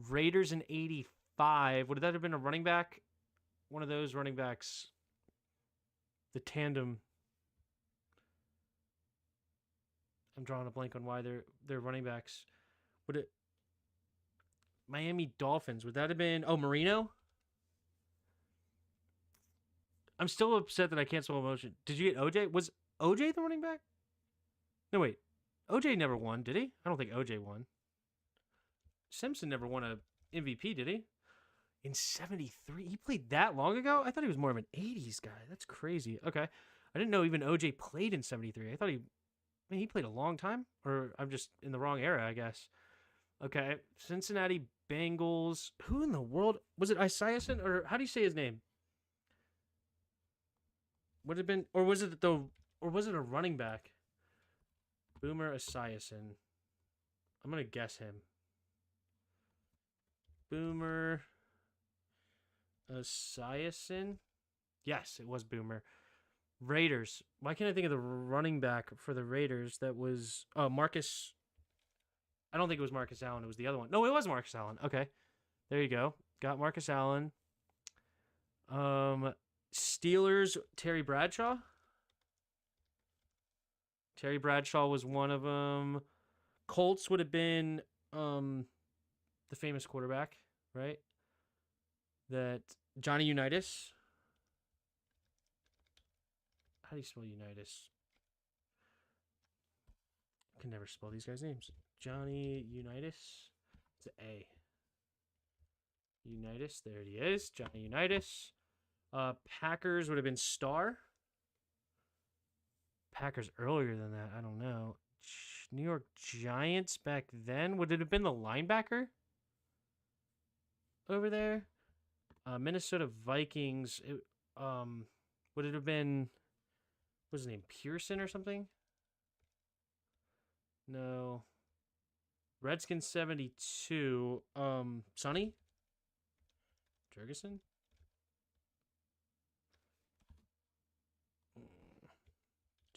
Raiders in 85. Would that have been a running back? One of those running backs. The tandem. I'm drawing a blank on why they're running backs. Miami Dolphins. Would that have been Marino? I'm still upset that I can't spell emotion. Did you get OJ? Was OJ the running back? No, wait. OJ never won, did he? I don't think OJ won. Simpson never won a MVP, did he? In 73? He played that long ago? I thought he was more of an 80s guy. That's crazy. Okay. I didn't know even OJ played in 73. I thought he played a long time? Or I'm just in the wrong era, I guess. Okay. Cincinnati Bengals. Who in the world? Was it Esiason? Or how do you say his name? Would it have been, or was it a running back? Boomer Esiason. I'm going to guess him. Boomer Esiason? Yes, it was Boomer. Raiders. Why can't I think of the running back for the Raiders that was Marcus? I don't think it was Marcus Allen. It was the other one. No, it was Marcus Allen. Okay. There you go. Got Marcus Allen. Steelers, Terry Bradshaw. Terry Bradshaw was one of them. Colts would have been the famous quarterback, right? That Johnny Unitas. How do you spell Unitas? I can never spell these guys' names. Johnny Unitas. It's an A. Unitas, there he is. Johnny Unitas. Packers would have been Star. Packers earlier than that, I don't know. New York Giants back then, would it have been the linebacker over there? Minnesota Vikings, would it have been, what was his name, Pearson or something? No. Redskins 72, Sonny? Jurgensen?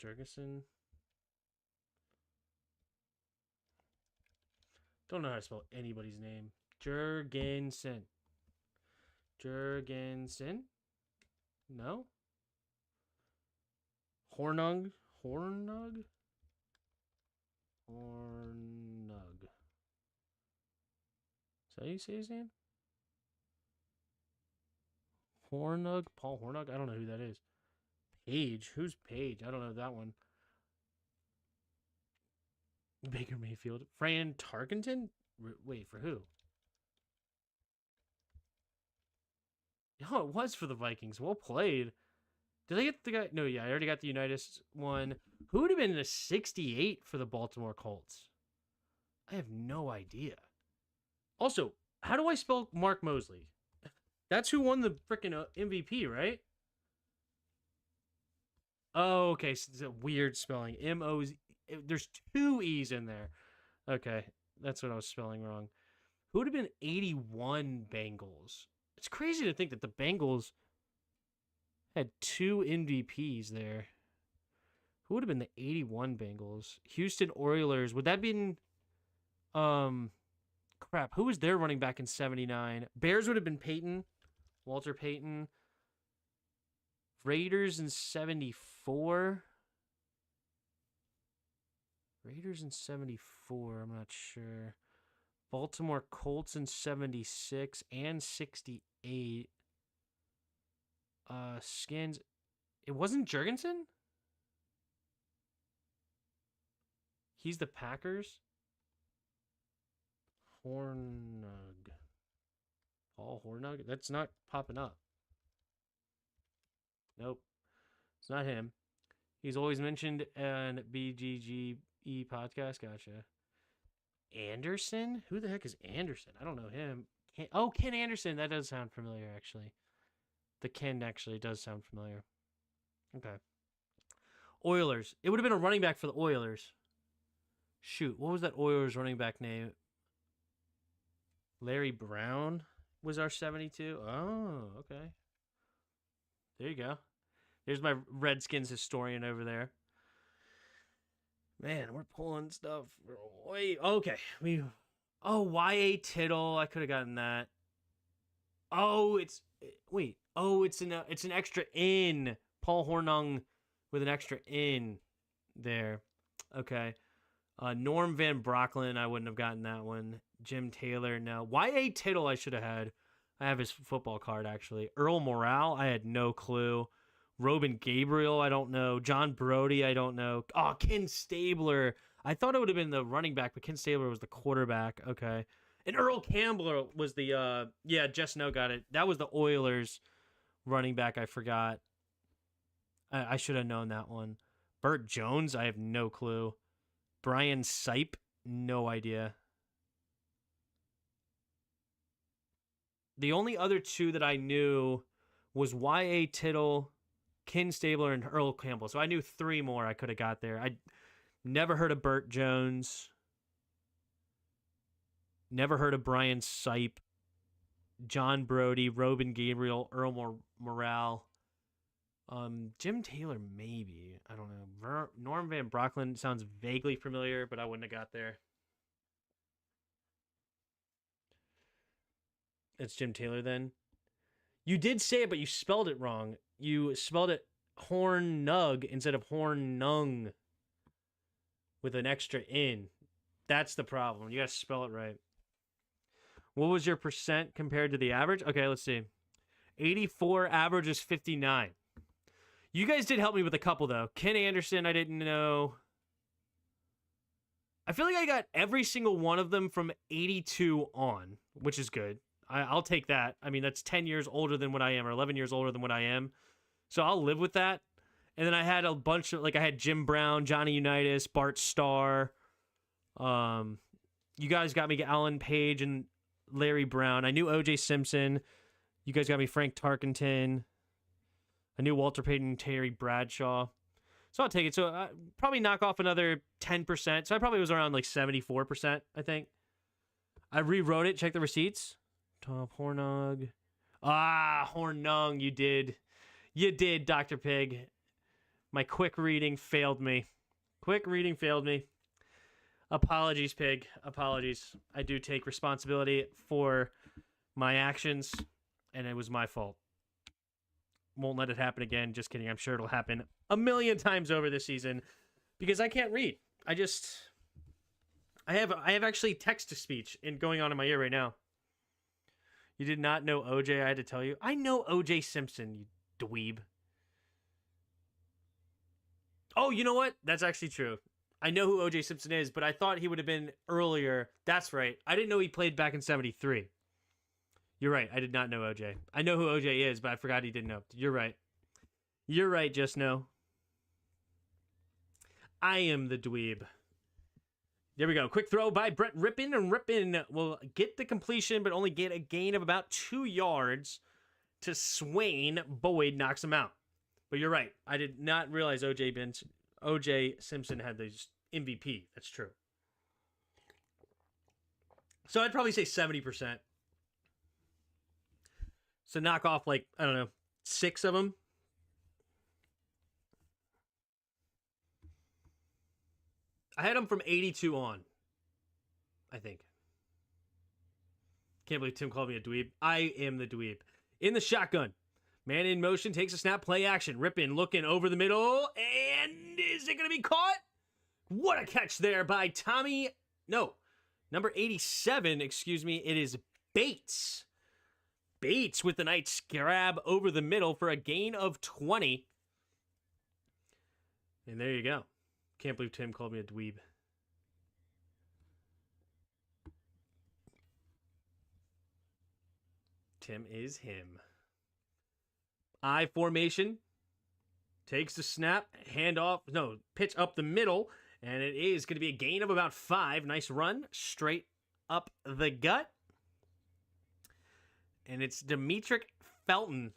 Jurgensen? Don't know how to spell anybody's name. Jurgensen. Jurgensen? No? Hornung? Hornung? Hornung. Is that how you say his name? Hornung? Paul Hornung? I don't know who that is. Page? Who's Page? I don't know that one. Baker Mayfield. Fran Tarkenton? Wait, for who? Oh, it was for the Vikings. Well played. Did I get the guy? No, yeah, I already got the Unitas one. Who would have been in a 68 for the Baltimore Colts? I have no idea. Also, how do I spell Mark Mosley? That's who won the freaking MVP, right? Oh, okay. So it's a weird spelling. M-O-Z. There's 2 E's in there. Okay. That's what I was spelling wrong. Who would have been 81 Bengals? It's crazy to think that the Bengals had 2 MVPs there. Who would have been the 81 Bengals? Houston Oilers. Would that have been... Crap. Who was their running back in 79? Bears would have been Peyton. Walter Payton. Raiders in 74. Raiders in 74. I'm not sure. Baltimore Colts in 76 and 68. Skins. It wasn't Jurgensen? He's the Packers. Hornung. Paul Hornung? That's not popping up. Nope. It's not him. He's always mentioned in BGGE podcast. Gotcha. Anderson? Who the heck is Anderson? I don't know him. Ken Anderson. That does sound familiar, actually. The Ken actually does sound familiar. Okay. Oilers. It would have been a running back for the Oilers. Shoot, what was that Oilers running back name? Larry Brown was our 72. Oh, okay. There you go. There's my Redskins historian over there. Man, we're pulling stuff. Wait, okay. Y.A. Tittle. I could have gotten that. Oh, it's an extra in. Paul Hornung with an extra in there. Okay. Norm Van Brocklin, I wouldn't have gotten that one. Jim Taylor, no. Y.A. Tittle, I should have had. I have his football card, actually. Earl Morale, I had no clue. Robin Gabriel, I don't know. John Brody, I don't know. Oh, Ken Stabler. I thought it would have been the running back, but Ken Stabler was the quarterback. Okay. And Earl Campbell was the, Jess No got it. That was the Oilers running back, I forgot. I should have known that one. Burt Jones, I have no clue. Brian Sipe, no idea. The only other 2 that I knew was Y.A. Tittle, Ken Stabler, and Earl Campbell. So I knew 3 more I could have got there. I never heard of Burt Jones. Never heard of Brian Sipe. John Brody, Robin Gabriel, Earl Morale. Jim Taylor, maybe. I don't know. Norm Van Brocklin sounds vaguely familiar, but I wouldn't have got there. It's Jim Taylor then. You did say it, but you spelled it wrong. You spelled it Hornug instead of Hornung with an extra in. That's the problem. You got to spell it right. What was your percent compared to the average? Okay, let's see. 84, average is 59. You guys did help me with a couple, though. Ken Anderson, I didn't know. I feel like I got every single one of them from 82 on, which is good. I'll take that. I mean, that's 10 years older than what I am, or 11 years older than what I am. So I'll live with that. And then I had a bunch of, like, I had Jim Brown, Johnny Unitas, Bart Starr. You guys got me Alan Page and Larry Brown. I knew O.J. Simpson. You guys got me Frank Tarkenton. I knew Walter Payton, Terry Bradshaw. So I'll take it. So probably knock off another 10%. So I probably was around like 74%, I think. I rewrote it. Check the receipts. Top Hornog. Hornung. You did. You did, Dr. Pig. My quick reading failed me. Apologies, Pig. Apologies. I do take responsibility for my actions, and it was my fault. Won't let it happen again. Just kidding. I'm sure it'll happen a million times over this season because I can't read. I have actually text-to-speech going on in my ear right now. You did not know OJ, I had to tell you. I know OJ Simpson, you dweeb. Oh, you know what? That's actually true. I know who OJ Simpson is, but I thought he would have been earlier. That's right. I didn't know he played back in 73. You're right. I did not know OJ. I know who OJ is, but I forgot he didn't know. You're right. You're right, just know. I am the dweeb. There we go. Quick throw by Brett Rippon. And Rippon will get the completion, but only get a gain of about 2 yards to Swain. Boyd knocks him out. But you're right. I did not realize O.J. Simpson had the MVP. That's true. So I'd probably say 70%. So knock off, like, I don't know, 6 of them. I had them from 82 on, I think. Can't believe Tim called me a dweeb. I am the dweeb. In the shotgun. Man in motion, takes a snap, play action. Rippin looking over the middle, and is it going to be caught? What a catch there by Tommy. No, number 87, excuse me. It is Bates. Bates with the nice grab over the middle for a gain of 20. And there you go. Can't believe Tim called me a dweeb. Tim is him. I formation. Takes the snap. Pitch up the middle. And it is going to be a gain of about 5. Nice run. Straight up the gut. And it's Demetric Felton,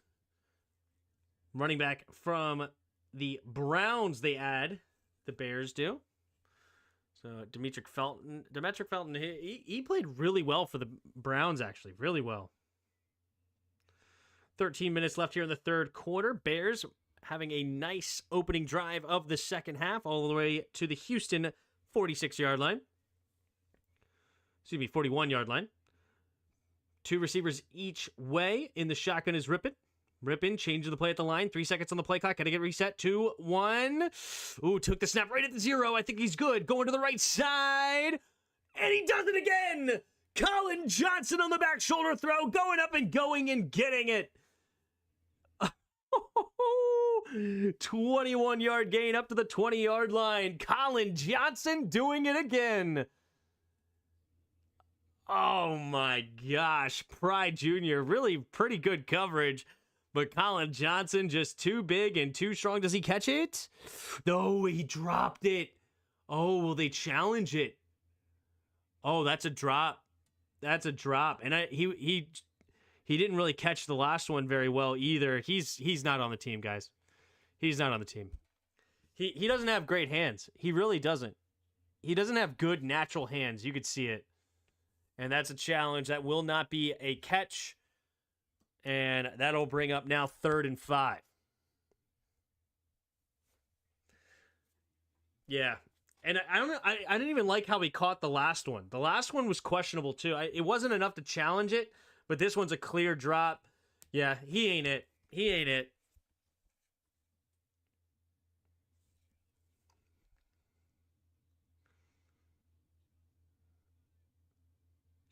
running back from the Browns. They add, the Bears do. So Demetric Felton, he played really well for the Browns, actually, really well. 13 minutes left here in the third quarter. Bears having a nice opening drive of the second half, all the way to the Houston 46-yard line. 41-yard line. 2 receivers each way. In the shotgun is Rippon. Rippon changing the play at the line. 3 seconds on the play clock. Got to get reset. 2, 1. Ooh, took the snap right at the 0. I think he's good. Going to the right side. And he does it again. Colin Johnson on the back shoulder throw. Going up and going and getting it. 21-yard gain up to the 20-yard line. Colin Johnson doing it again. Oh my gosh. Pride Jr. really pretty good coverage. But Colin Johnson just too big and too strong. Does he catch it? No, he dropped it. Oh, will they challenge it? Oh, that's a drop. That's a drop. And he didn't really catch the last one very well either. He's not on the team, guys. He's not on the team. He doesn't have great hands. He really doesn't. He doesn't have good natural hands. You could see it. And that's a challenge. That will not be a catch. And that'll bring up now 3rd and 5. Yeah. And I don't know. I didn't even like how he caught the last one. The last one was questionable too. It wasn't enough to challenge it, but this one's a clear drop. Yeah, he ain't it. He ain't it.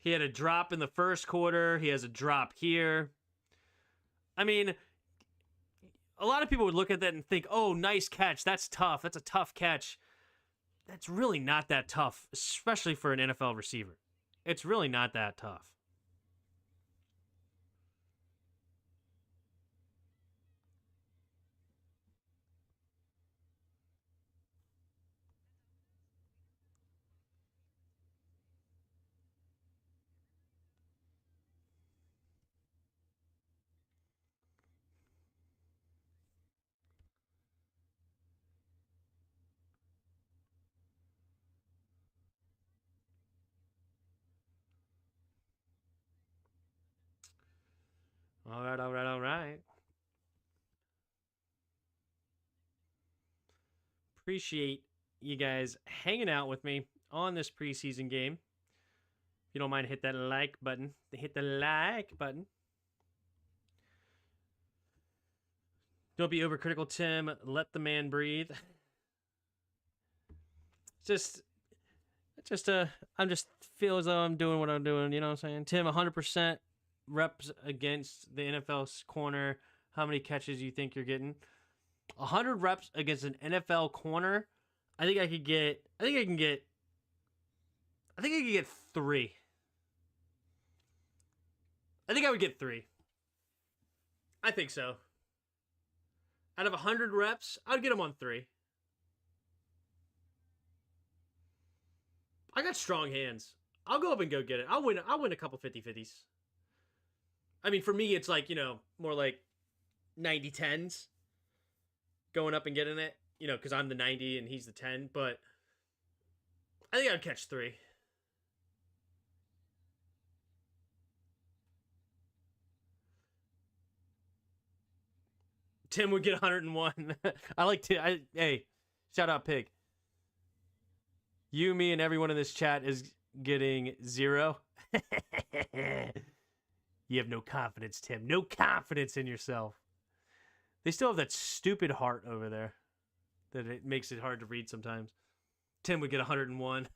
He had a drop in the first quarter. He has a drop here. I mean, a lot of people would look at that and think, oh, nice catch. That's tough. That's a tough catch. That's really not that tough, especially for an NFL receiver. It's really not that tough. All right, all right, all right. Appreciate you guys hanging out with me on this preseason game. If you don't mind, hit that like button. Hit the like button. Don't be overcritical, Tim. Let the man breathe. I'm just feel as though I'm doing what I'm doing. You know what I'm saying? Tim, 100% reps against the NFL's corner. How many catches do you think you're getting? 100 reps against an NFL corner. I think I can get 3. I think I would get 3. I think so. Out of 100 reps, I'd get him on 3. I got strong hands. I'll go up and go get it. I'll win a couple 50-50s. I mean, for me, it's like, more like 90-10s. Going up and getting it, because I'm the 90 and he's the 10. But I think I'd catch 3. Tim would get 101. I like to. Hey, shout out Pig. You, me, and everyone in this chat is getting 0. You have no confidence, Tim. No confidence in yourself. They still have that stupid heart over there that it makes it hard to read sometimes. Tim would get 101.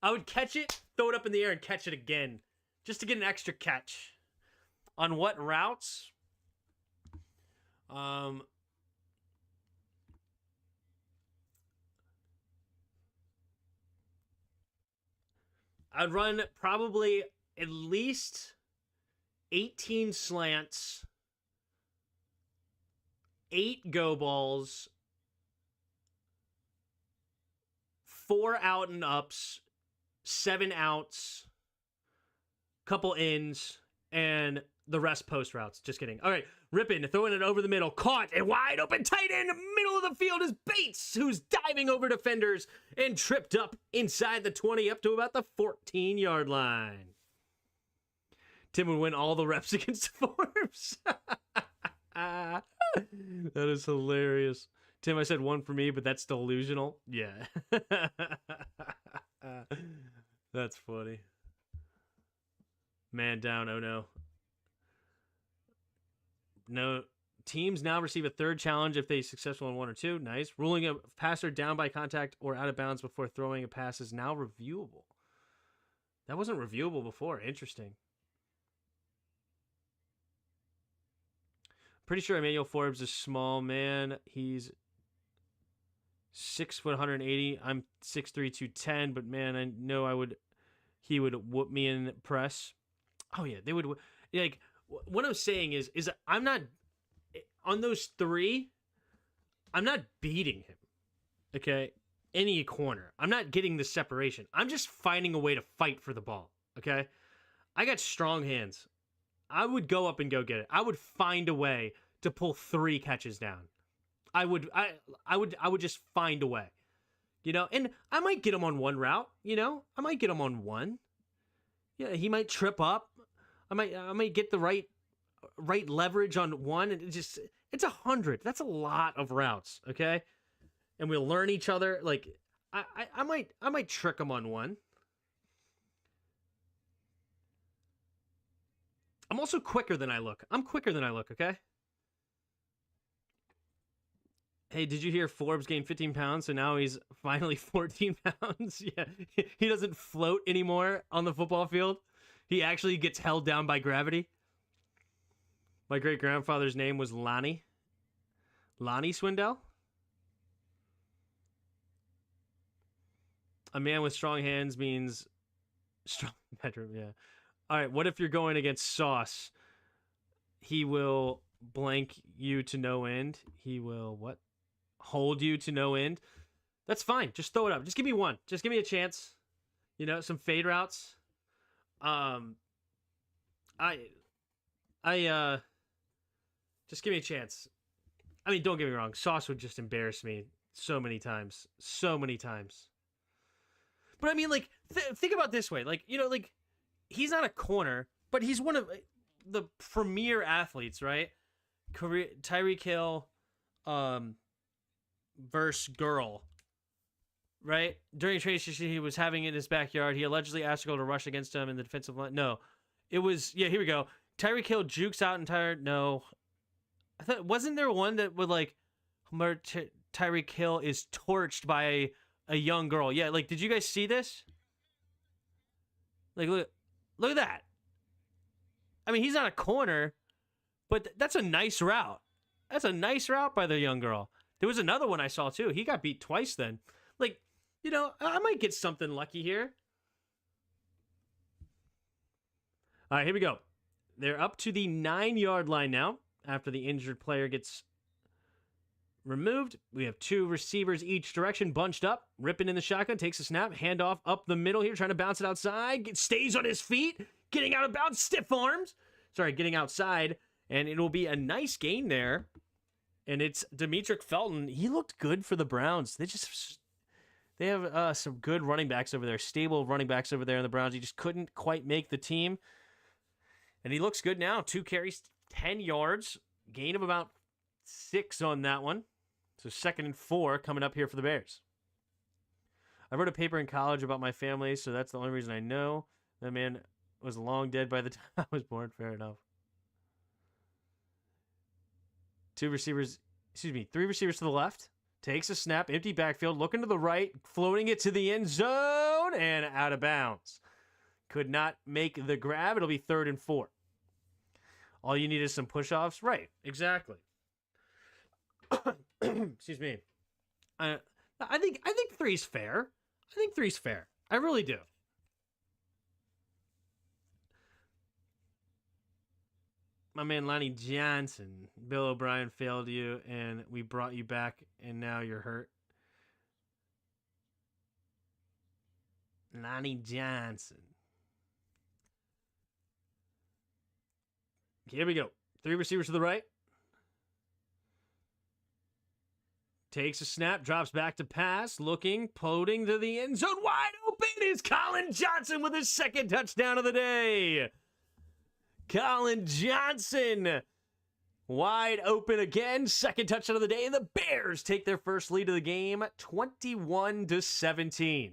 I would catch it, throw it up in the air, and catch it again. Just to get an extra catch. On what routes? I'd run probably at least 18 slants, 8 go balls, 4 out and ups, 7 outs, couple ins, and the rest post routes. Just kidding. All right, ripping, throwing it over the middle, caught, and wide open tight end, middle of the field is Bates, who's diving over defenders and tripped up inside the 20 up to about the 14-yard line. Tim would win all the reps against Forbes. That is hilarious. Tim, I said 1 for me, but that's delusional. Yeah. That's funny. Man down, oh no. No, teams now receive a third challenge if they successful in 1 or 2. Nice. Ruling a passer down by contact or out of bounds before throwing a pass is now reviewable. That wasn't reviewable before. Interesting. Pretty sure Emmanuel Forbes is small man. He's 6 foot 180. I'm 6'3", 210. But man, I know he would whoop me in press. Oh yeah, they would. Like what I'm saying is I'm not on those 3. I'm not beating him. Okay, any corner. I'm not getting the separation. I'm just finding a way to fight for the ball. Okay, I got strong hands. I would go up and go get it. I would find a way to pull 3 catches down. I would just find a way, and I might get him on 1 route, I might get him on 1. Yeah, he might trip up. I might get the right leverage on 1, and it's 100. That's a lot of routes, okay? And we'll learn each other. Like I might trick him on 1. I'm also quicker than I look. I'm quicker than I look, okay? Hey, did you hear Forbes gained 15 pounds, so now he's finally 14 pounds? Yeah, he doesn't float anymore on the football field. He actually gets held down by gravity. My great-grandfather's name was Lonnie. Lonnie Swindell? A man with strong hands means strong bedroom, yeah. All right, what if you're going against Sauce? He will blank you to no end. He will, what? Hold you to no end. That's fine. Just throw it up. Just give me 1. Just give me a chance. Some fade routes. Just give me a chance. I mean, don't get me wrong. Sauce would just embarrass me so many times. So many times. But I mean, like, think about it this way. Like, he's not a corner, but he's one of, the premier athletes, right? Tyreek Hill versus girl, right? During a training session he was having in his backyard. He allegedly asked a girl to rush against him in the defensive line. No, it was, yeah, here we go. Tyreek Hill jukes out entire, no. I thought, wasn't there one that would like, Tyreek Hill is torched by a young girl? Yeah, like, did you guys see this? Like, look at that. I mean, he's not a corner, but that's a nice route. That's a nice route by the young girl. There was another one I saw, too. He got beat twice then. Like, you know, I might get something lucky here. All right, here we go. They're up to the 9-yard line now after the injured player gets removed. We have 2 receivers each direction, bunched up. Rippon in the shotgun, takes a snap, handoff up the middle here, trying to bounce it outside. Stays on his feet, getting out of bounds, stiff arms. Sorry, getting outside, and it'll be a nice gain there. And it's Demetric Felton. He looked good for the Browns. They have some good running backs over there, stable running backs over there in the Browns. He just couldn't quite make the team. And he looks good now. 2 carries, 10 yards, gain of about 6 on that one. So 2nd and 4 coming up here for the Bears. I wrote a paper in college about my family, so that's the only reason I know. That man was long dead by the time I was born. Fair enough. 3 receivers to the left. Takes a snap, empty backfield, looking to the right, floating it to the end zone, and out of bounds. Could not make the grab. It'll be 3rd and 4. All you need is some push-offs? Right, exactly. Excuse me. I think 3's fair. I think 3's fair. I really do. My man Lonnie Johnson. Bill O'Brien failed you, and we brought you back, and now you're hurt. Lonnie Johnson. Here we go. 3 receivers to the right. Takes a snap, drops back to pass, looking, floating to the end zone. Wide open is Colin Johnson with his 2nd touchdown of the day. Colin Johnson wide open again. 2nd touchdown of the day. And the Bears take their first lead of the game, 21-17.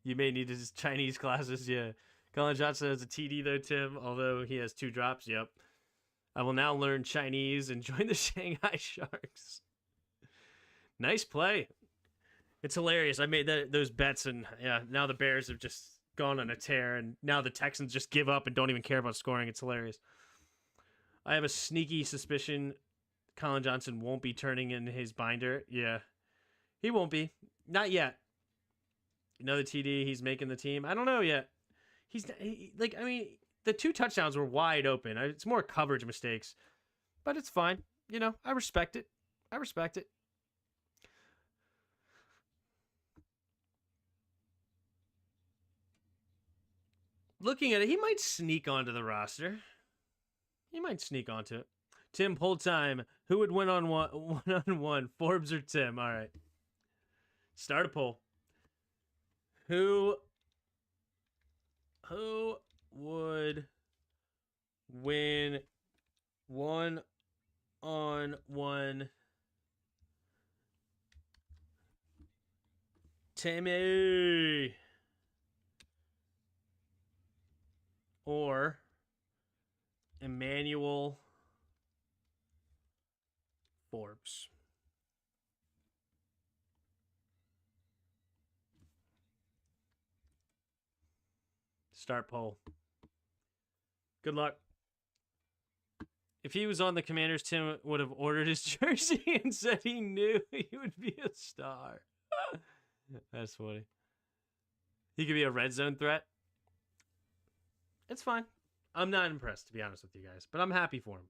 You may need his Chinese classes, yeah. Colin Johnson has a TD though, Tim, although he has 2 drops, yep. I will now learn Chinese and join the Shanghai Sharks. Nice play. It's hilarious. I made those bets, and yeah, now the Bears have just gone on a tear, and now the Texans just give up and don't even care about scoring. It's hilarious. I have a sneaky suspicion Colin Johnson won't be turning in his binder. Yeah, he won't be. Not yet. Another TD. He's making the team. I don't know yet. The 2 touchdowns were wide open. It's more coverage mistakes, but it's fine. You know, I respect it. Looking at it, he might sneak onto the roster. He might sneak onto it. Tim, poll time. Who would win on one? Forbes or Tim? All right. Start a poll. Who would win 1-on-1? Timmy or Emmanuel Forbes? Start poll. Good luck. If he was on the Commanders, Tim would have ordered his jersey and said he knew he would be a star. That's funny. He could be a red zone threat. It's fine. I'm not impressed, to be honest with you guys, but I'm happy for him.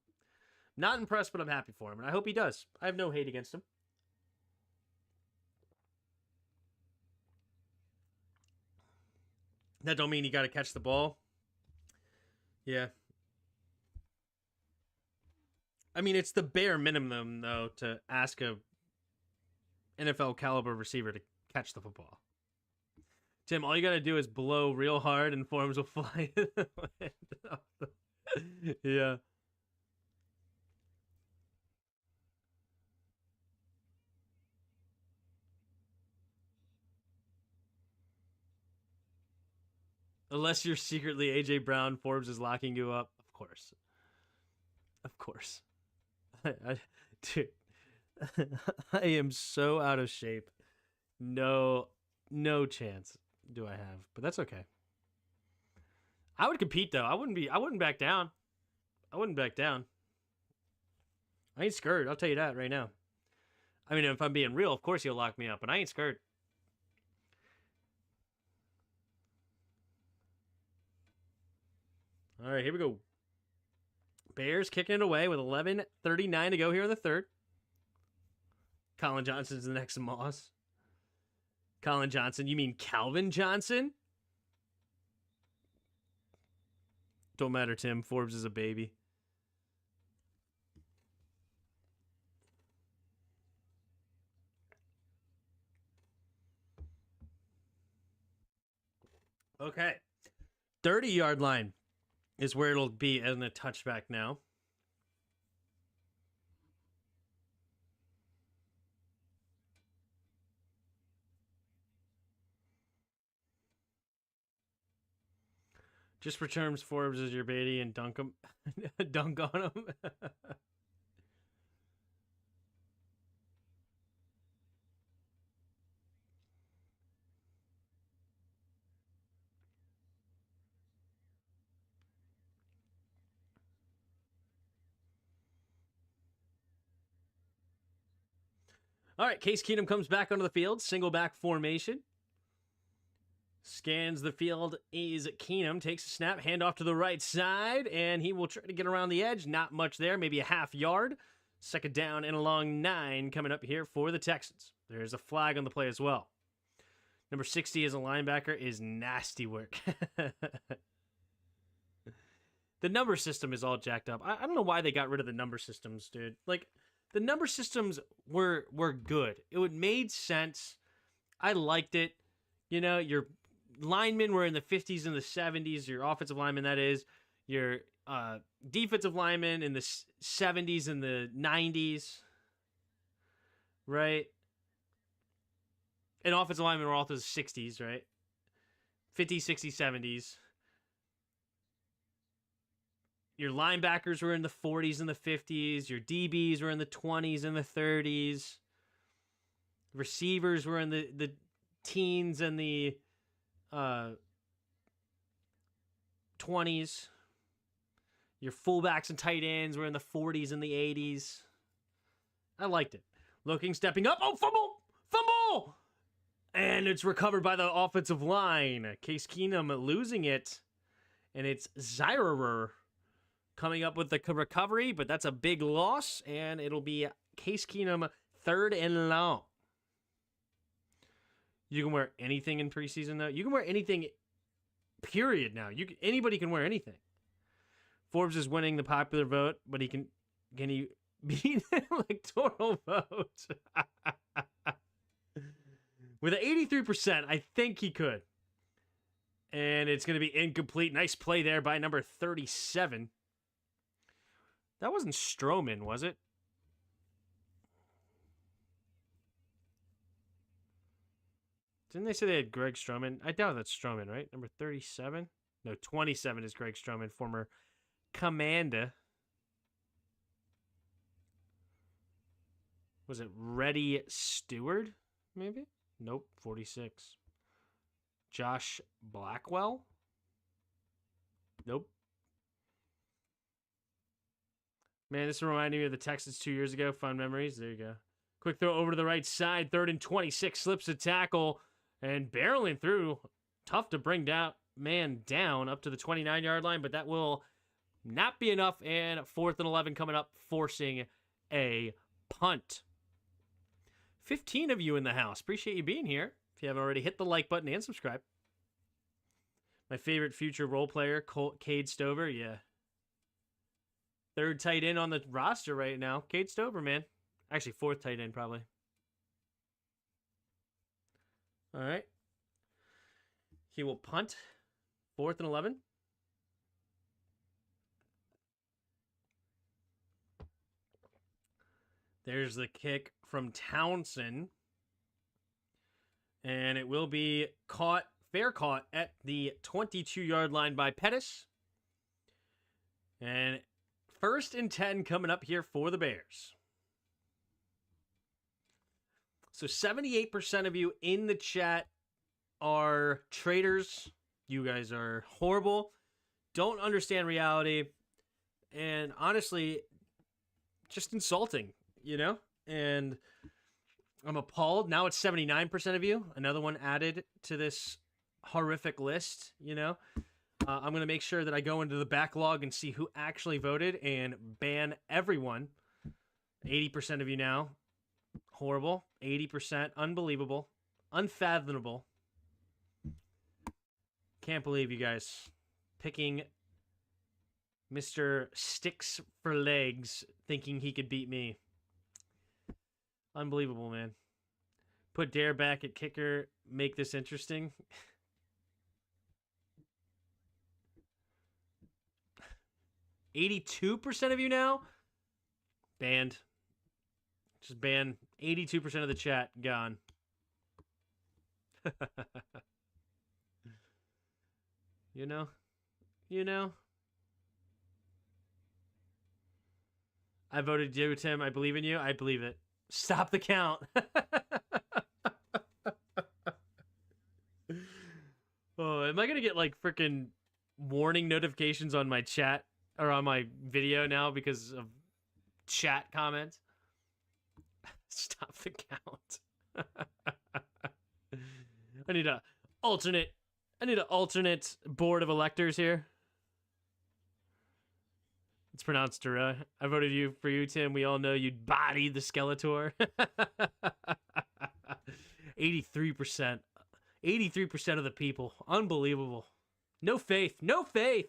Not impressed, but I'm happy for him, and I hope he does. I have no hate against him. That don't mean you got to catch the ball. Yeah. I mean, it's the bare minimum, though, to ask a NFL caliber receiver to catch the football. Tim, all you got to do is blow real hard and Forbes will fly in the wind. Yeah. Unless you're secretly A.J. Brown, Forbes is locking you up. Of course. Of course. Dude, I am so out of shape. No chance do I have, but that's okay. I would compete though. I wouldn't back down. I wouldn't back down. I ain't scared. I'll tell you that right now. I mean, if I'm being real, of course he'll lock me up, but I ain't scared. All right, here we go. Bears kicking it away with 11:39 to go here in the third. Colin Johnson's the next Moss. Colin Johnson, you mean Calvin Johnson? Don't matter, Tim. Forbes is a baby. Okay. 30-yard line is where it'll be in a touchback now. Just for terms, Forbes is your baby and dunk him, dunk on him. All right, Case Keenum comes back onto the field, single back formation. Scans the field is Keenum, takes a snap, handoff to the right side, and he will try to get around the edge. Not much there, maybe a half yard. Second down and a long 9 coming up here for the Texans. There's a flag on the play as well. Number 60 as a linebacker is nasty work. The number system is all jacked up. I don't know why they got rid of the number systems, dude. Like, the number systems were good. It made sense. I liked it. You know, your linemen were in the 50s and the 70s. Your offensive linemen, that is. Your defensive linemen in the 70s and the 90s. Right? And offensive linemen were all through the 60s, right? 50s, 60s, 70s. Your linebackers were in the 40s and the 50s. Your DBs were in the 20s and the 30s. Receivers were in the teens and the 20s. Your fullbacks and tight ends were in the 40s and the 80s. I liked it. Looking, stepping up. Oh, fumble! Fumble! And it's recovered by the offensive line. Case Keenum losing it. And it's Zyrer coming up with the recovery, but that's a big loss, and it'll be Case Keenum 3rd and long. You can wear anything in preseason, though. You can wear anything, period, now. Anybody can wear anything. Forbes is winning the popular vote, but can he beat the electoral vote? With an 83%, I think he could. And it's going to be incomplete. Nice play there by number 37. That wasn't Stroman, was it? Didn't they say they had Greg Stroman? I doubt that's Stroman, right? Number 37? No, 27 is Greg Stroman, former Commander. Was it Reddy Stewart, maybe? Nope, 46. Josh Blackwell? Nope. Man, this reminded me of the Texans 2 years ago. Fun memories. There you go. Quick throw over to the right side. 3rd and 26. Slips a tackle and barreling through. Tough to bring man down up to the 29-yard line, but that will not be enough. And 4th and 11 coming up, forcing a punt. 15 of you in the house. Appreciate you being here. If you haven't already, hit the like button and subscribe. My favorite future role player, Cade Stover. Yeah. 3rd tight end on the roster right now. Cade Stover, man. Actually, 4th tight end, probably. All right. He will punt. 4th and 11. There's the kick from Townsend. And it will be caught, fair caught, at the 22-yard line by Pettis. And 1st and 10 coming up here for the Bears. So 78% of you in the chat are traitors. You guys are horrible. Don't understand reality. And honestly, just insulting, you know? And I'm appalled. Now it's 79% of you. Another one added to this horrific list, you know? I'm going to make sure that I go into the backlog and see who actually voted and ban everyone. 80% of you now. Horrible. 80%. Unbelievable. Unfathomable. Can't believe you guys picking Mr. Sticks for Legs thinking he could beat me. Unbelievable, man. Put Dare back at kicker. Make this interesting. 82% of you now? Banned. Just ban 82% of the chat. Gone. You know? You know? I voted you, Tim. I believe in you. I believe it. Stop the count. Oh, am I going to get like freaking warning notifications on my chat or on my video now because of chat comments? Stop the count. I need an alternate board of electors here. It's pronounced Dura. I voted for you, Tim. We all know you'd body the Skeletor. 83%. 83% of the people. Unbelievable. No faith. No faith.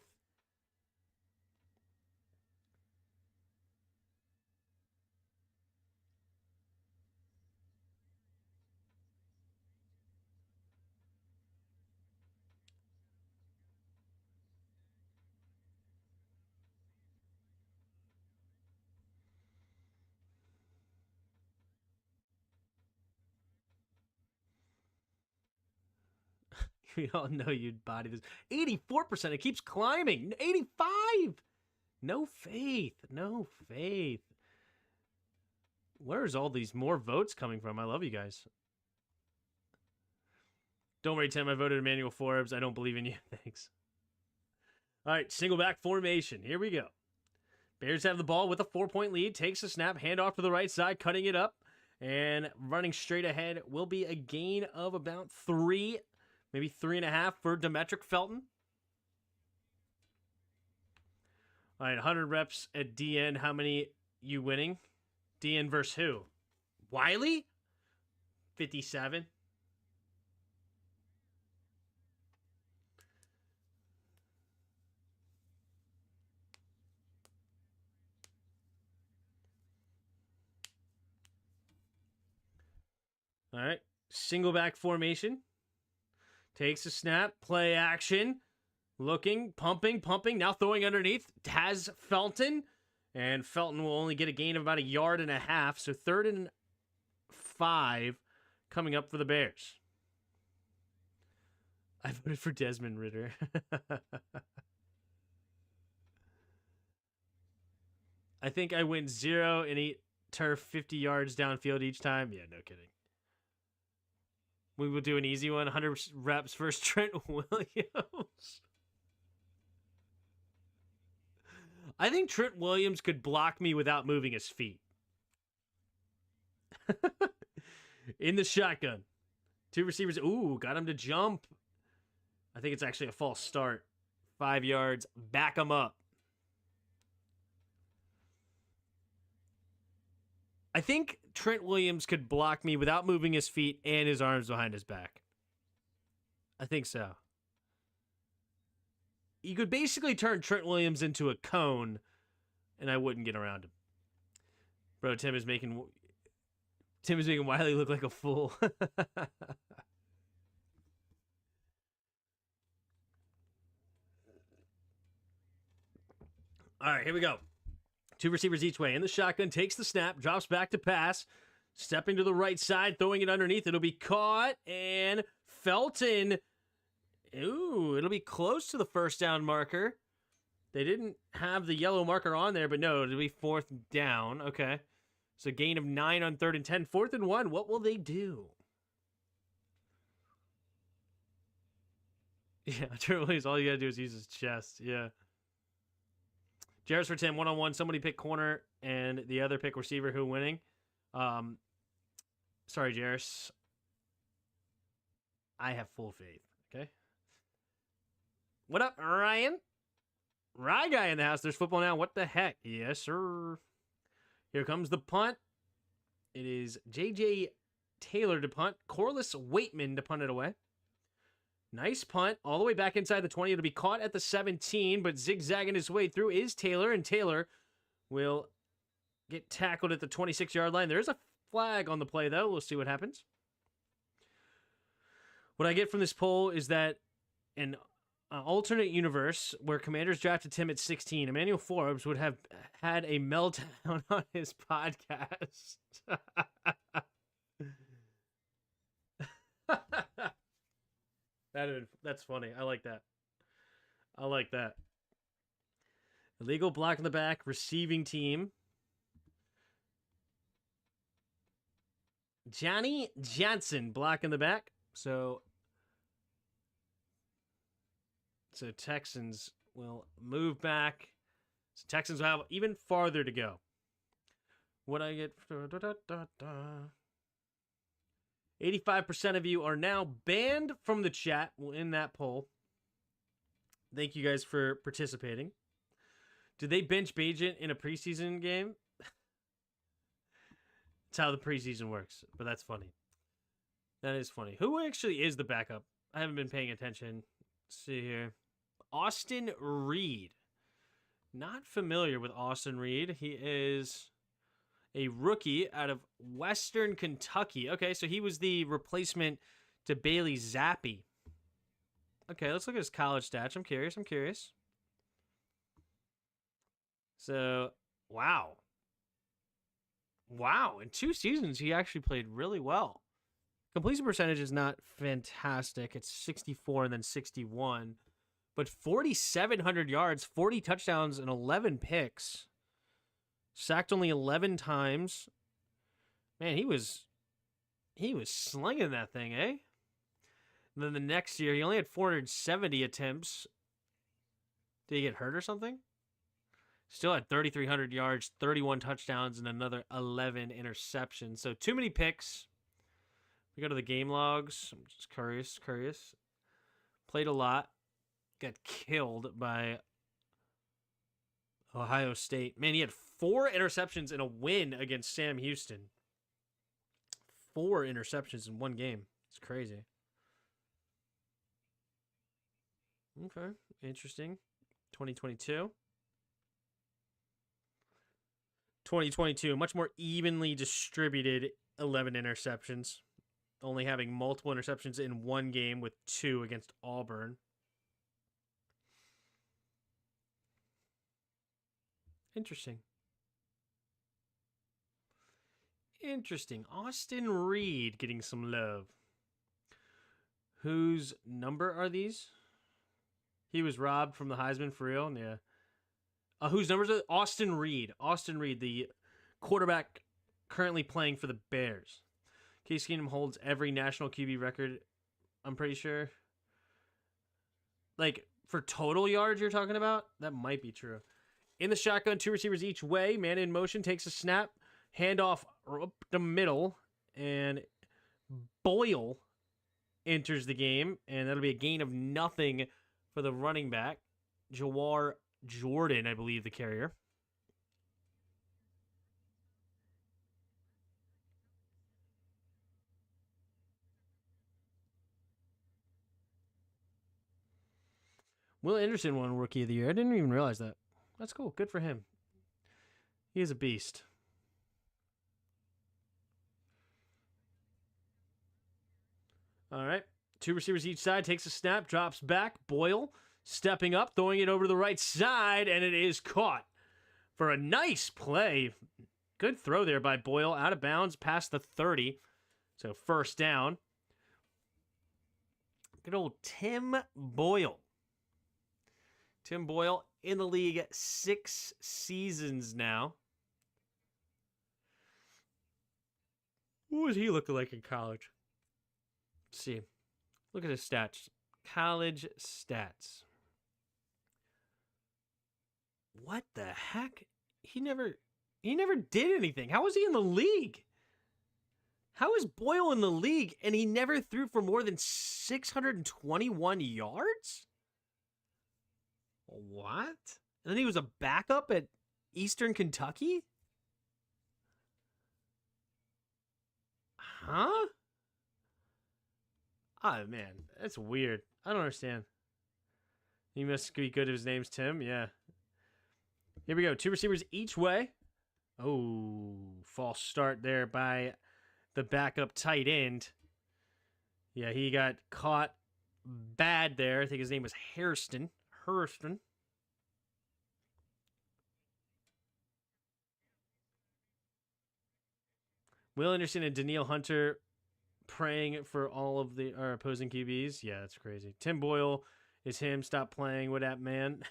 We all know you'd body this. 84%. It keeps climbing. 85. No faith. No faith. Where's all these more votes coming from? I love you guys. Don't worry, Tim. I voted Emmanuel Forbes. I don't believe in you. Thanks. All right, single back formation. Here we go. Bears have the ball with a 4-point lead. Takes a snap. Handoff to the right side. Cutting it up. And running straight ahead will be a gain of about 3, maybe 3.5 for Demetric Felton. All right, 100 reps at DN. How many you winning? DN versus who? Wiley? 57. All right, single back formation. Takes a snap, play action. Looking, pumping. Now throwing underneath. Has Felton. And Felton will only get a gain of about 1.5 yards. So 3rd and 5 coming up for the Bears. I voted for Desmond Ridder. I think I win 0 and eat turf 50 yards downfield each time. Yeah, no kidding. We will do an easy one. 100 reps versus Trent Williams. I think Trent Williams could block me without moving his feet. In the shotgun. 2 receivers. Ooh, got him to jump. I think it's actually a false start. 5 yards. Back him up. I think Trent Williams could block me without moving his feet and his arms behind his back. I think so. You could basically turn Trent Williams into a cone, and I wouldn't get around him. Bro, Tim is making Wiley look like a fool. All right, here we go. 2 receivers each way. In the shotgun, takes the snap, drops back to pass, stepping to the right side, throwing it underneath. It'll be caught, and Felton. Ooh, it'll be close to the first down marker. They didn't have the yellow marker on there, but no, it'll be 4th down. Okay. So gain of 9 on 3rd and 10. 4th and 1. What will they do? Yeah, Trevor Williams, all you got to do is use his chest. Yeah. Jairus for Tim, one-on-one. Somebody pick corner and the other pick receiver. Who winning? Sorry, Jairus. I have full faith. Okay. What up, Ryan? Rye guy in the house. There's football now. What the heck? Yes, sir. Here comes the punt. It is J.J. Taylor to punt. Corliss Waitman to punt it away. Nice punt. All the way back inside the 20. It'll be caught at the 17, but zigzagging his way through is Taylor, and Taylor will get tackled at the 26-yard line. There's a flag on the play, though. We'll see what happens. What I get from this poll is that an alternate universe where Commanders drafted Tim at 16, Emmanuel Forbes would have had a meltdown on his podcast. That's funny. I like that. I like that. Illegal block in the back, receiving team. Johnny Johnson block in the back. So Texans will move back. So Texans will have even farther to go. What I get? 85% of you are now banned from the chat in that poll. Thank you guys for participating. Did they bench Bajent in a preseason game? That's how the preseason works, but that's funny. That is funny. Who actually is the backup? I haven't been paying attention. Let's see here. Austin Reed. Not familiar with Austin Reed. He is a rookie out of Western Kentucky. Okay, so he was the replacement to Bailey Zappi. Okay, let's look at his college stats. I'm curious. So, wow. In 2 seasons, he actually played really well. Completion percentage is not fantastic. It's 64 and then 61. But 4,700 yards, 40 touchdowns, and 11 picks. Sacked only 11 times. Man, he was slinging that thing, eh? And then the next year, he only had 470 attempts. Did he get hurt or something? Still had 3,300 yards, 31 touchdowns, and another 11 interceptions. So too many picks. We go to the game logs. I'm just curious. Played a lot. Got killed by Ohio State. Man, he had 4 interceptions in a win against Sam Houston. 4 interceptions in one game. It's crazy. Okay, interesting. 2022. 2022, much more evenly distributed 11 interceptions. Only having multiple interceptions in one game with 2 against Auburn. Interesting. Austin Reed getting some love. Whose number are these? He was robbed from the Heisman for real? Yeah. Whose numbers are Austin Reed? Austin Reed, the quarterback currently playing for the Bears. Case Keenum holds every national QB record, I'm pretty sure. Like, for total yards you're talking about? That might be true. In the shotgun, 2 receivers each way. Man in motion, takes a snap. Handoff up the middle. And Boyle enters the game. And that'll be a gain of nothing for the running back. Jawar Jordan, I believe, the carrier. Will Anderson won Rookie of the Year. I didn't even realize that. That's cool. Good for him. He is a beast. All right. 2 receivers each side. Takes a snap. Drops back. Boyle stepping up. Throwing it over to the right side. And it is caught. for a nice play. Good throw there by Boyle. Out of bounds past the 30. So first down. Good old Tim Boyle. Tim Boyle in the league 6 seasons now. What was he looking like in college? Let's see. Look at his stats. College stats. What the heck? He never did anything. How was he in the league? How is Boyle in the league and he never threw for more than 621 yards? What? And then he was a backup at Eastern Kentucky? Huh? Oh, man. That's weird. I don't understand. He must be good if his name's Tim. Yeah. Here we go. 2 receivers each way. Oh, false start there by the backup tight end. Yeah, he got caught bad there. I think his name was Hairston. Will Anderson and Daniil Hunter praying for all of our opposing QBs. Yeah, that's crazy. Tim Boyle is him. Stop playing with that man.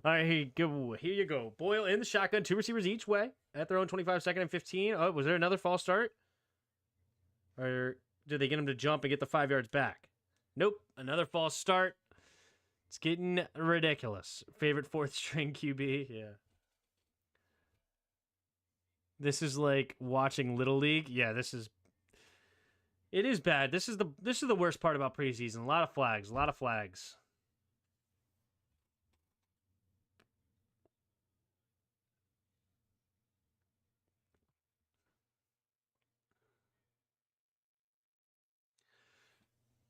All right, here you go. Boyle in the shotgun. 2 receivers each way at their own 25, 2nd and 15. Oh, was there another false start? Or did they get him to jump and get the 5 yards back? Nope. Another false start. It's getting ridiculous. Favorite 4th string QB. Yeah. This is like watching Little League. Yeah, it is bad. This is the worst part about preseason. A lot of flags.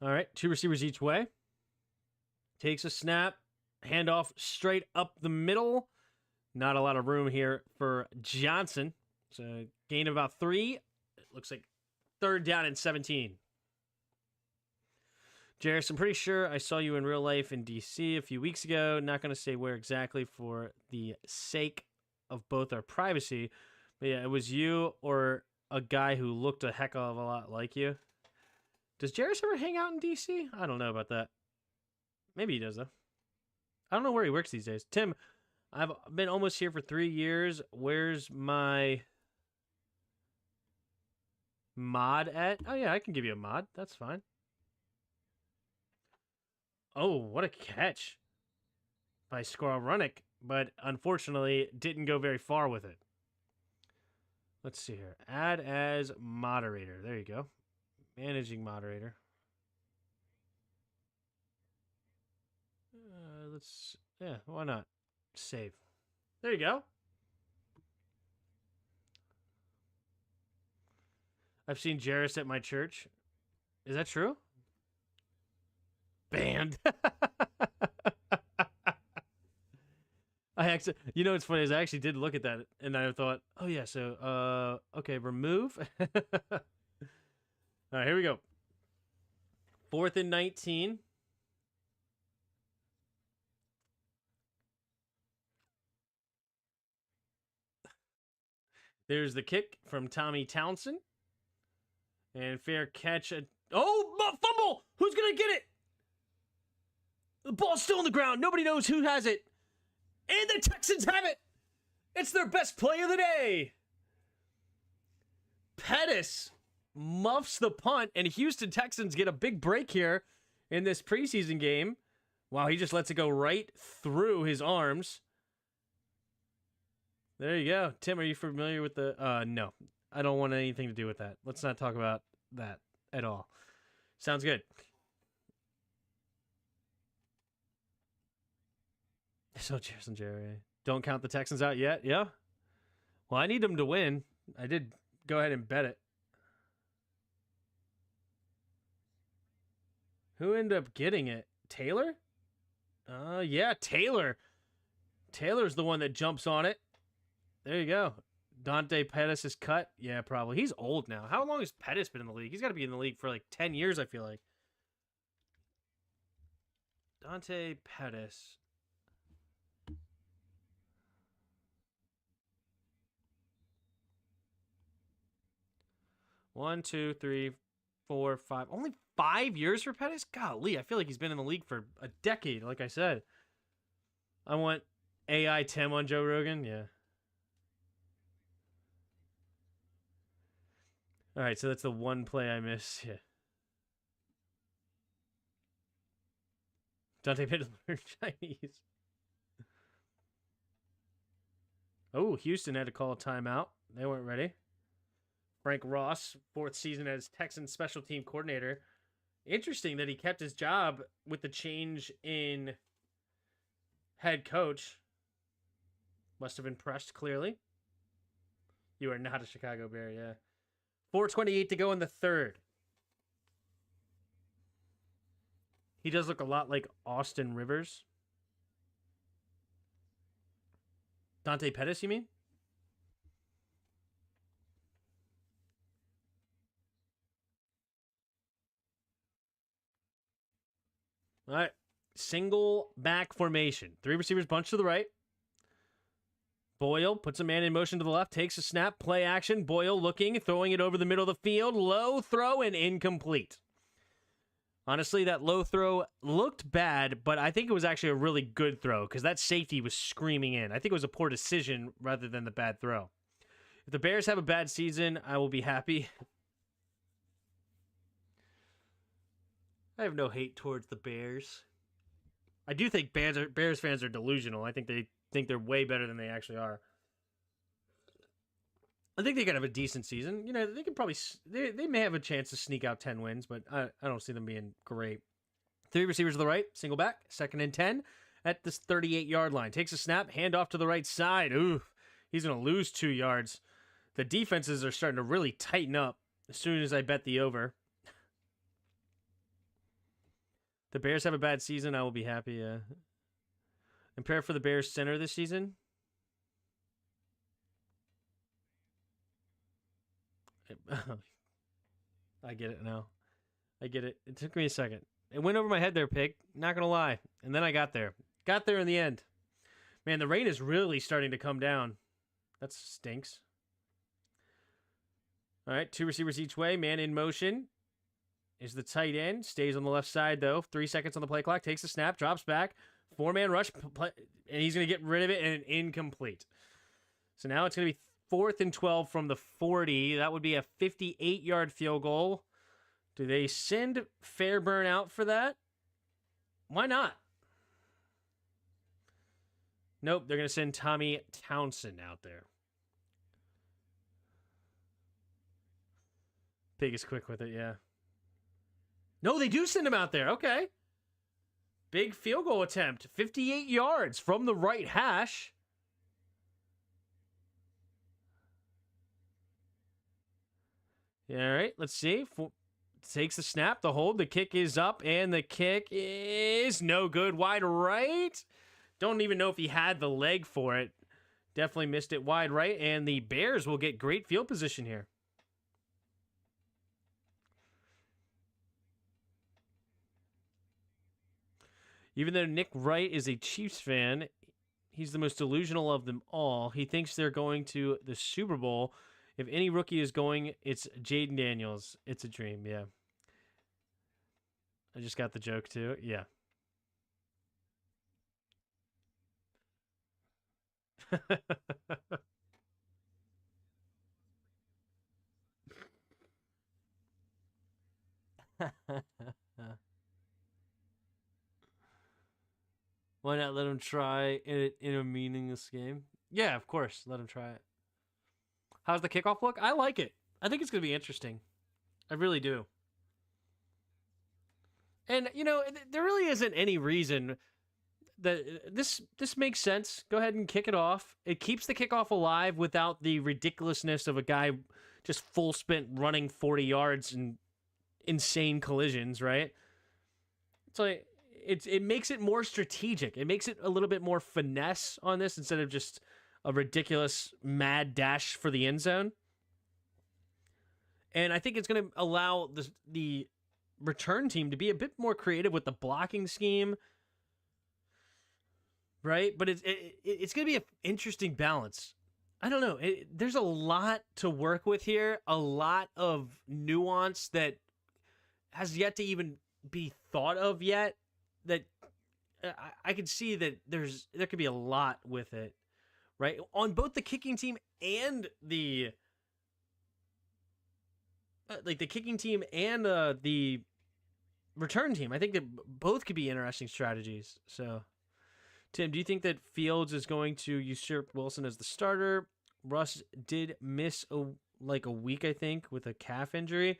All right, 2 receivers each way. Takes a snap. Handoff straight up the middle. Not a lot of room here for Johnson. So gain of about 3. It looks like 3rd down and 17. Jarris, I'm pretty sure I saw you in real life in D.C. a few weeks ago. Not going to say where exactly for the sake of both our privacy. But yeah, it was you or a guy who looked a heck of a lot like you. Does Jarris ever hang out in D.C.? I don't know about that. Maybe he does, though. I don't know where he works these days. Tim, I've been almost here for 3 years. Where's my mod at? Oh, yeah, I can give you a mod. That's fine. Oh, what a catch by Skorovrunik, but unfortunately didn't go very far with it. Let's see here. Add as moderator. There you go. Managing moderator. Why not? Save. There you go. I've seen Jarris at my church. Is that true? Banned. It's funny is I actually did look at that and I thought, oh yeah, so okay, remove. All right, here we go. 4th and 19. There's the kick from Tommy Townsend. And fair catch. Fumble! Who's going to get it? The ball's still on the ground. Nobody knows who has it. And the Texans have it. It's their best play of the day. Pettis muffs the punt, and Houston Texans get a big break here in this preseason game. Wow, he just lets it go right through his arms. There you go. Tim, are you familiar with the... No, I don't want anything to do with that. Let's not talk about that at all. Sounds good. So, cheers and Jerry. Don't count the Texans out yet? Yeah? Well, I need them to win. I did go ahead and bet it. Who ended up getting it? Taylor? Yeah, Taylor. Taylor's the one that jumps on it. There you go. Dante Pettis is cut. Yeah, probably. He's old now. How long has Pettis been in the league? He's got to be in the league for like 10 years, I feel like. Dante Pettis. 1, 2, 3, 4, 5. Only 5 years for Pettis? Golly, I feel like he's been in the league for a decade, like I said. I want AI Tim on Joe Rogan. Yeah. All right, so that's the one play I missed. Yeah. Dante Pettis learned Chinese. Oh, Houston had to call a timeout. They weren't ready. Frank Ross, 4th season as Texans special team coordinator. Interesting that he kept his job with the change in head coach. Must have impressed, clearly. You are not a Chicago Bear, yeah. 4:28 to go in the third. He does look a lot like Austin Rivers. Dante Pettis, you mean? All right. Single back formation. 3 receivers bunched to the right. Boyle puts a man in motion to the left, takes a snap, play action. Boyle looking, throwing it over the middle of the field. Low throw and incomplete. Honestly, that low throw looked bad, but I think it was actually a really good throw because that safety was screaming in. I think it was a poor decision rather than the bad throw. If the Bears have a bad season, I will be happy. I have no hate towards the Bears. I do think Bears fans are delusional. I think they think they're way better than they actually are. I think they could have a decent season. You know, they could probably they may have a chance to sneak out 10 wins, but I don't see them being great. 3 receivers to the right, single back, 2nd and 10 at this 38-yard line. Takes a snap, hand off to the right side. Ooh, he's going to lose 2 yards. The defenses are starting to really tighten up as soon as I bet the over. The Bears have a bad season, I will be happy. And prepare for the Bears center this season. I get it now. I get it. It took me a second. It went over my head there, Pig. Not going to lie. And then I got there. Got there in the end. Man, the rain is really starting to come down. That stinks. All right, 2 receivers each way. Man in motion is the tight end. Stays on the left side, though. 3 seconds on the play clock. Takes a snap. Drops back. 4-man rush. And he's going to get rid of it and incomplete. So now it's going to be 4th and 12 from the 40. That would be a 58-yard field goal. Do they send Fairburn out for that? Why not? Nope, they're going to send Tommy Townsend out there. Pig is quick with it, yeah. No, they do send him out there. Okay. Big field goal attempt. 58 yards from the right hash. Yeah, all right, let's see. Takes the snap, the hold, the kick is up, and the kick is no good. Wide right. Don't even know if he had the leg for it. Definitely missed it wide right, and the Bears will get great field position here. Even though Nick Wright is a Chiefs fan, he's the most delusional of them all. He thinks they're going to the Super Bowl. If any rookie is going, it's Jaden Daniels. It's a dream, yeah. I just got the joke, too. Yeah. Why not let him try it in a meaningless game? Yeah, of course. Let him try it. How's the kickoff look? I like it. I think it's going to be interesting. I really do. And, you know, there really isn't any reason that this makes sense. Go ahead and kick it off. It keeps the kickoff alive without the ridiculousness of a guy just full sprint running 40 yards and insane collisions, right? It's like it makes it more strategic. It makes it a little bit more finesse on this instead of just a ridiculous mad dash for the end zone. And I think it's going to allow the return team to be a bit more creative with the blocking scheme, right? But it's going to be an interesting balance. I don't know. There's a lot to work with here, a lot of nuance that has yet to even be thought of yet. That I could see that there could be a lot with it, right? On both the kicking team and the the kicking team and the return team. I think that both could be interesting strategies. So, Tim, do you think that Fields is going to usurp Wilson as the starter? Russ did miss a week, I think, with a calf injury.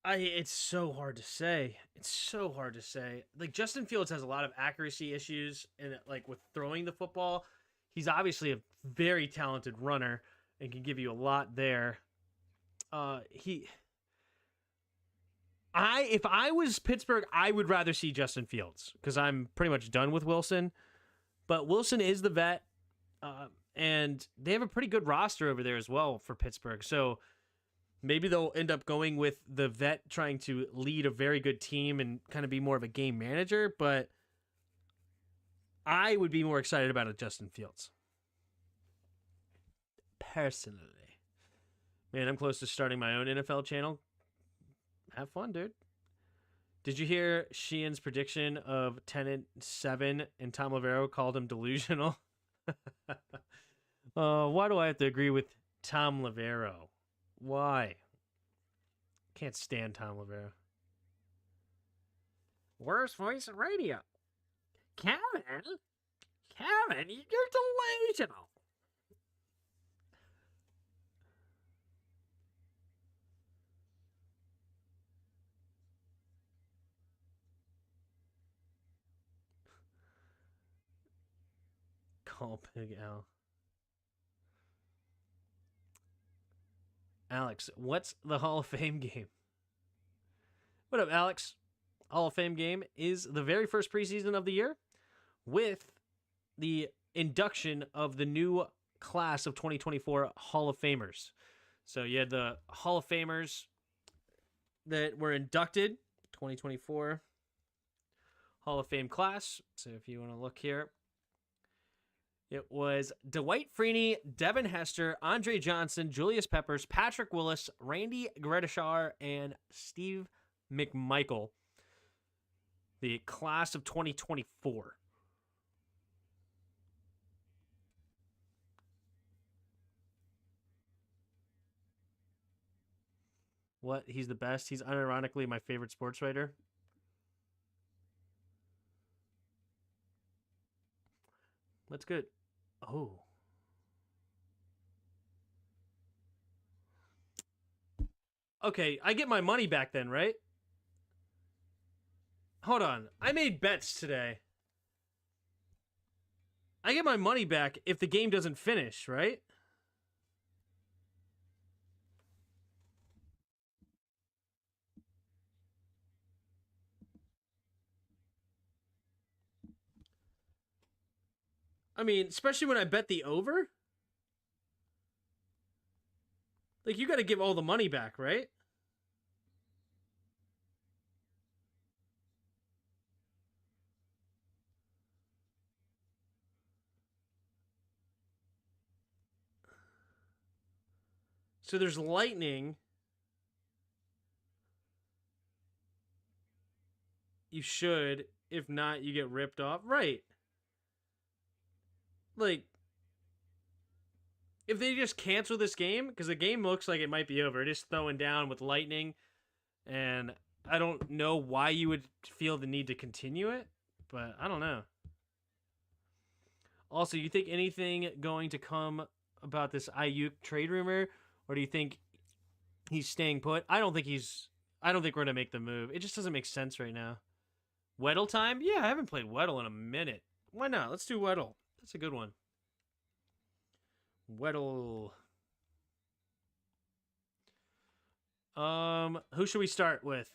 It's so hard to say. It's so hard to say. Like, Justin Fields has a lot of accuracy issues and with throwing the football. He's obviously a very talented runner and can give you a lot there. If I was Pittsburgh, I would rather see Justin Fields because I'm pretty much done with Wilson. But Wilson is the vet, and they have a pretty good roster over there as well for Pittsburgh. So maybe they'll end up going with the vet trying to lead a very good team and kind of be more of a game manager. But I would be more excited about it, Justin Fields. Personally. Man, I'm close to starting my own NFL channel. Have fun, dude. Did you hear Sheehan's prediction of 10-7 and Tom Lavero called him delusional? Why do I have to agree with Tom Lavero? Why? Can't stand Tom Lavero. Worst voice in radio. Kevin, you're delusional. Call Big Al. Alex, what's the Hall of Fame game? What up, Alex? Hall of Fame game is the very first preseason of the year with the induction of the new class of 2024 Hall of Famers. So you had the Hall of Famers that were inducted, 2024 Hall of Fame class. So if you want to look here, it was Dwight Freeney, Devin Hester, Andre Johnson, Julius Peppers, Patrick Willis, Randy Gradishar, and Steve McMichael. The class of 2024. What? He's the best? He's unironically my favorite sports writer? That's good. Oh. Okay, I get my money back then, right? Hold on. I made bets today. I get my money back if the game doesn't finish, right? I mean, especially when I bet the over. Like, you got to give all the money back, right? So there's lightning. You should. If not, you get ripped off. Right. Like, if they just cancel this game, because the game looks like it might be over, just throwing down with lightning, and I don't know why you would feel the need to continue it, but I don't know. Also, you think anything going to come about this Ayuk trade rumor, or do you think he's staying put? I don't think we're going to make the move. It just doesn't make sense right now. Weddle time? Yeah, I haven't played Weddle in a minute. Why not? Let's do Weddle. That's a good one. Weddle. Who should we start with?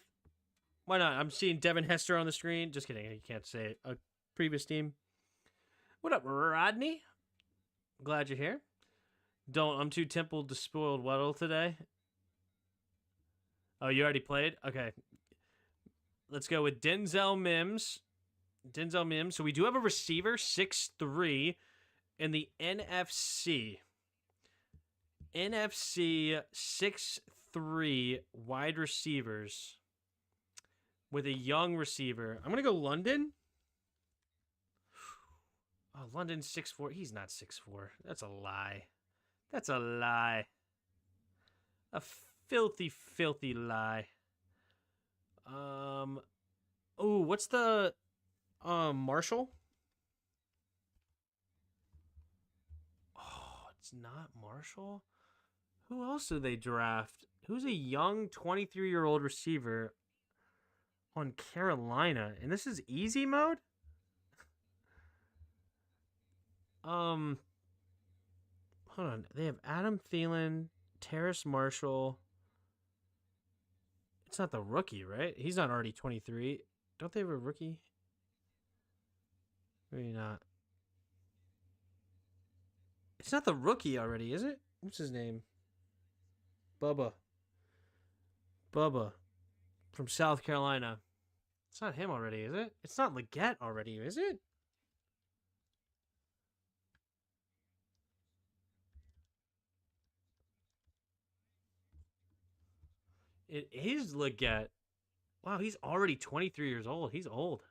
Why not? I'm seeing Devin Hester on the screen. Just kidding. You can't say it. A previous team. What up, Rodney? Glad you're here. I'm too templed to spoil Weddle today. Oh, you already played? Okay. Let's go with Denzel Mims. So we do have a receiver, 6'3", In the NFC 6'3" wide receivers with a young receiver. I'm going to go London. Oh, London's 6'4". He's not 6'4". That's a lie. That's a lie. A filthy, filthy lie. Oh, what's the Marshall? Oh, it's not Marshall. Who else do they draft? Who's a young 23-year-old receiver on Carolina? And this is easy mode? Hold on. They have Adam Thielen, Terrace Marshall. It's not the rookie, right? He's not already 23. Don't they have a rookie? Maybe not. It's not the rookie already, is it? What's his name? Bubba from South Carolina. It's not him already, is it? It's not Leggett already, is it? It is Leggett. Wow, he's already 23 years old. He's old.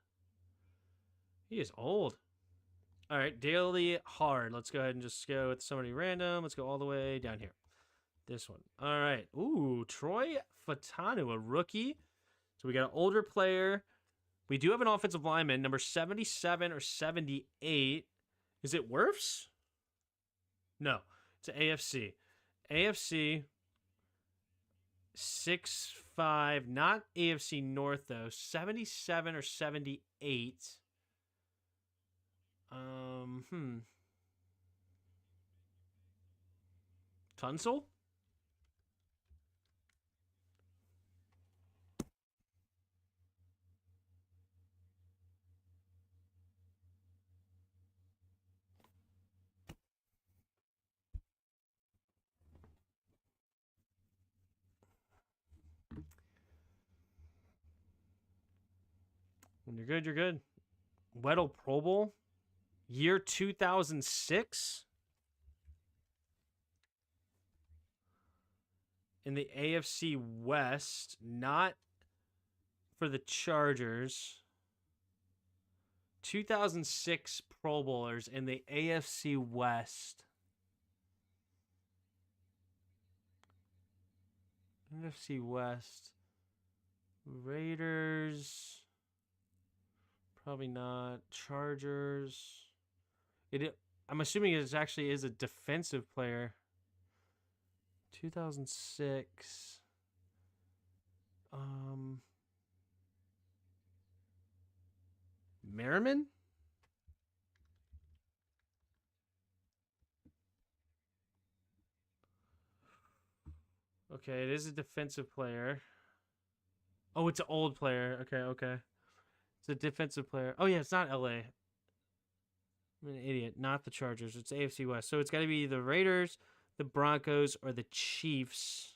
He is old. All right, daily hard. Let's go ahead and just go with somebody random. Let's go all the way down here. This one. All right. Ooh, Troy Fatanu, a rookie. So we got an older player. We do have an offensive lineman, number 77 or 78. Is it Wirfs? No, it's an AFC. AFC 6'5", not AFC North though. 77 or 78. Tunsil? When you're good, you're good. Weddle Pro Bowl. Year 2006. In the AFC West. Not for the Chargers. 2006 Pro Bowlers in the AFC West. NFC West. Raiders. Probably not. Chargers. I'm assuming it actually is a defensive player. 2006. Merriman? Okay, it is a defensive player. Oh, it's an old player. Okay. It's a defensive player. Oh, yeah, it's not LA. I'm an idiot. Not the Chargers. It's AFC West. So it's got to be the Raiders, the Broncos, or the Chiefs.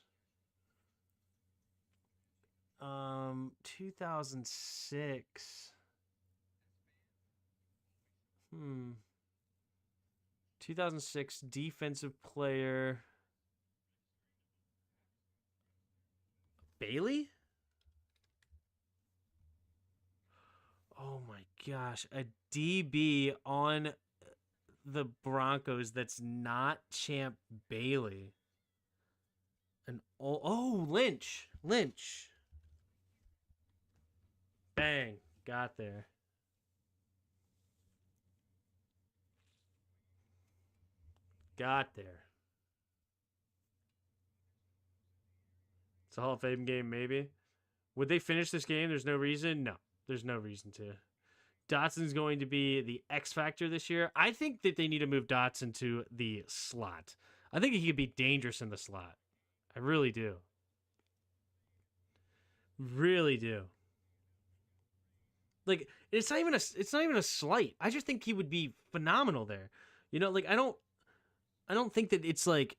2006. 2006 defensive player. Bailey? Oh my gosh. A DB on the Broncos that's not Champ Bailey. Lynch. Bang. Got there. It's a Hall of Fame game, maybe. Would they finish this game? There's no reason? No, there's no reason to. Dotson's going to be the X factor this year. I think that they need to move Dotson to the slot. I think he could be dangerous in the slot. I really do. Really do. Like, it's not even a slight. I just think he would be phenomenal there. You know, like I don't think that it's like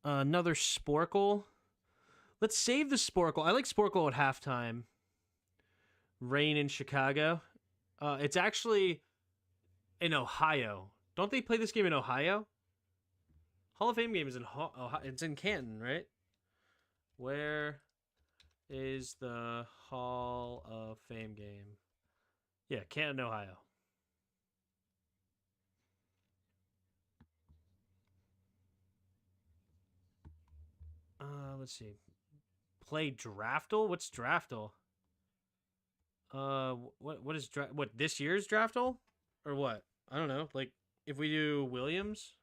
another Sporkle. Let's save the Sporkle. I like Sporkle at halftime. Rain in Chicago. It's actually in Ohio. Don't they play this game in Ohio? Hall of Fame game is in Ohio. It's in Canton, right? Where is the Hall of Fame game? Yeah, Canton, Ohio. Let's see. Play Draftle? What's Draftle? What is what this year's Draftle? Or what? I don't know. Like if we do Williams?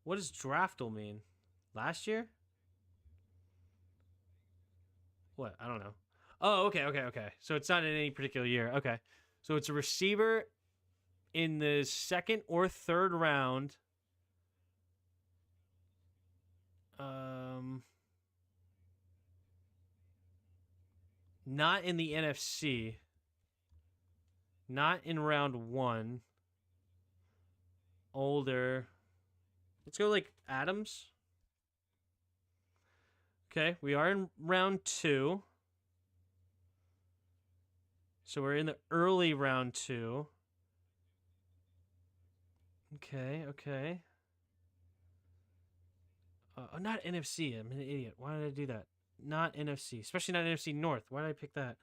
What does Draftle mean? Last year? What? I don't know. Oh, okay. So it's not in any particular year. Okay. So it's a receiver in the second or third round. Not in the NFC. Not in round 1. Older. Let's go like Adams. Okay, we are in round 2. So we're in the early round 2. Okay. Not NFC. I'm an idiot. Why did I do that? Not NFC, especially not NFC North. Why did I pick that?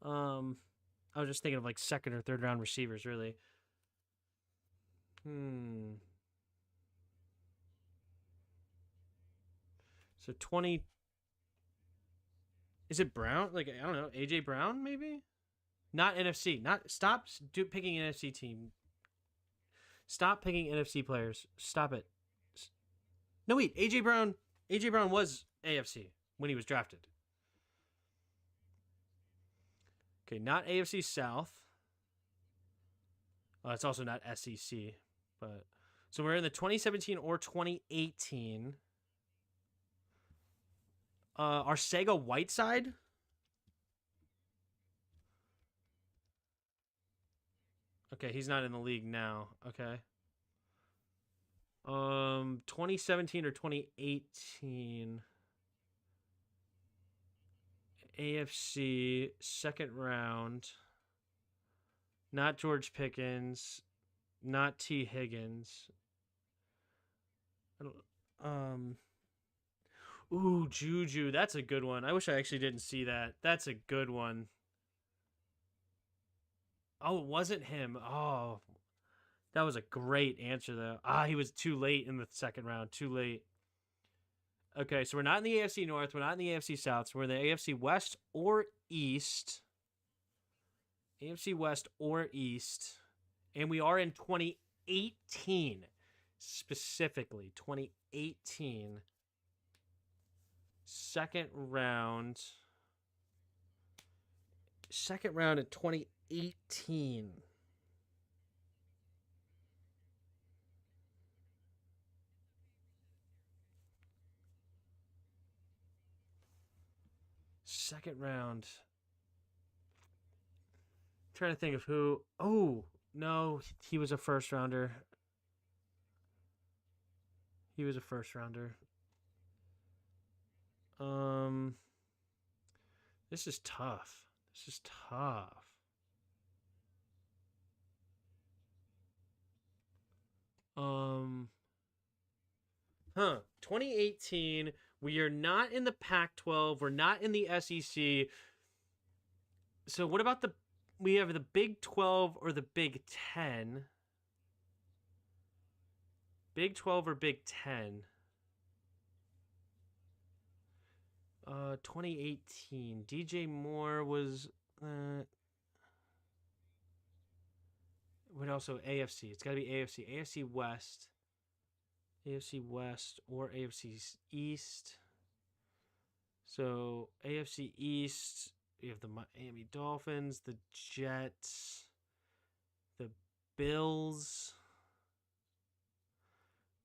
I was just thinking of like second or third round receivers, really. So 20. Is it Brown? Like I don't know, AJ Brown maybe? Not NFC. Not stop picking NFC team. Stop picking NFC players. Stop it. No wait, AJ Brown. AJ Brown was AFC when he was drafted. Okay, not AFC South. It's also not SEC, but so we're in the 2017 or 2018. Arcega Whiteside. Okay, he's not in the league now. Okay. 2017 or 2018. AFC second round. Not George Pickens. Not T. Higgins. Ooh, Juju. That's a good one. I wish I actually didn't see that. That's a good one. Oh, it wasn't him. Oh, that was a great answer, though. He was too late in the second round. Too late. Okay, so we're not in the AFC North. We're not in the AFC South. So we're in the AFC West or East. AFC West or East. And we are in 2018. Specifically, 2018. Second round of 2018. Second round. I'm trying to think of who. Oh, no, he was a first rounder. This is tough. 2018. We are not in the Pac-12. We're not in the SEC. So what about we have the Big 12 or the Big 10? Big 12 or Big 10? 2018. DJ Moore was what also AFC? It's got to be AFC. AFC West or AFC East. So AFC East, we have the Miami Dolphins, the Jets, the Bills,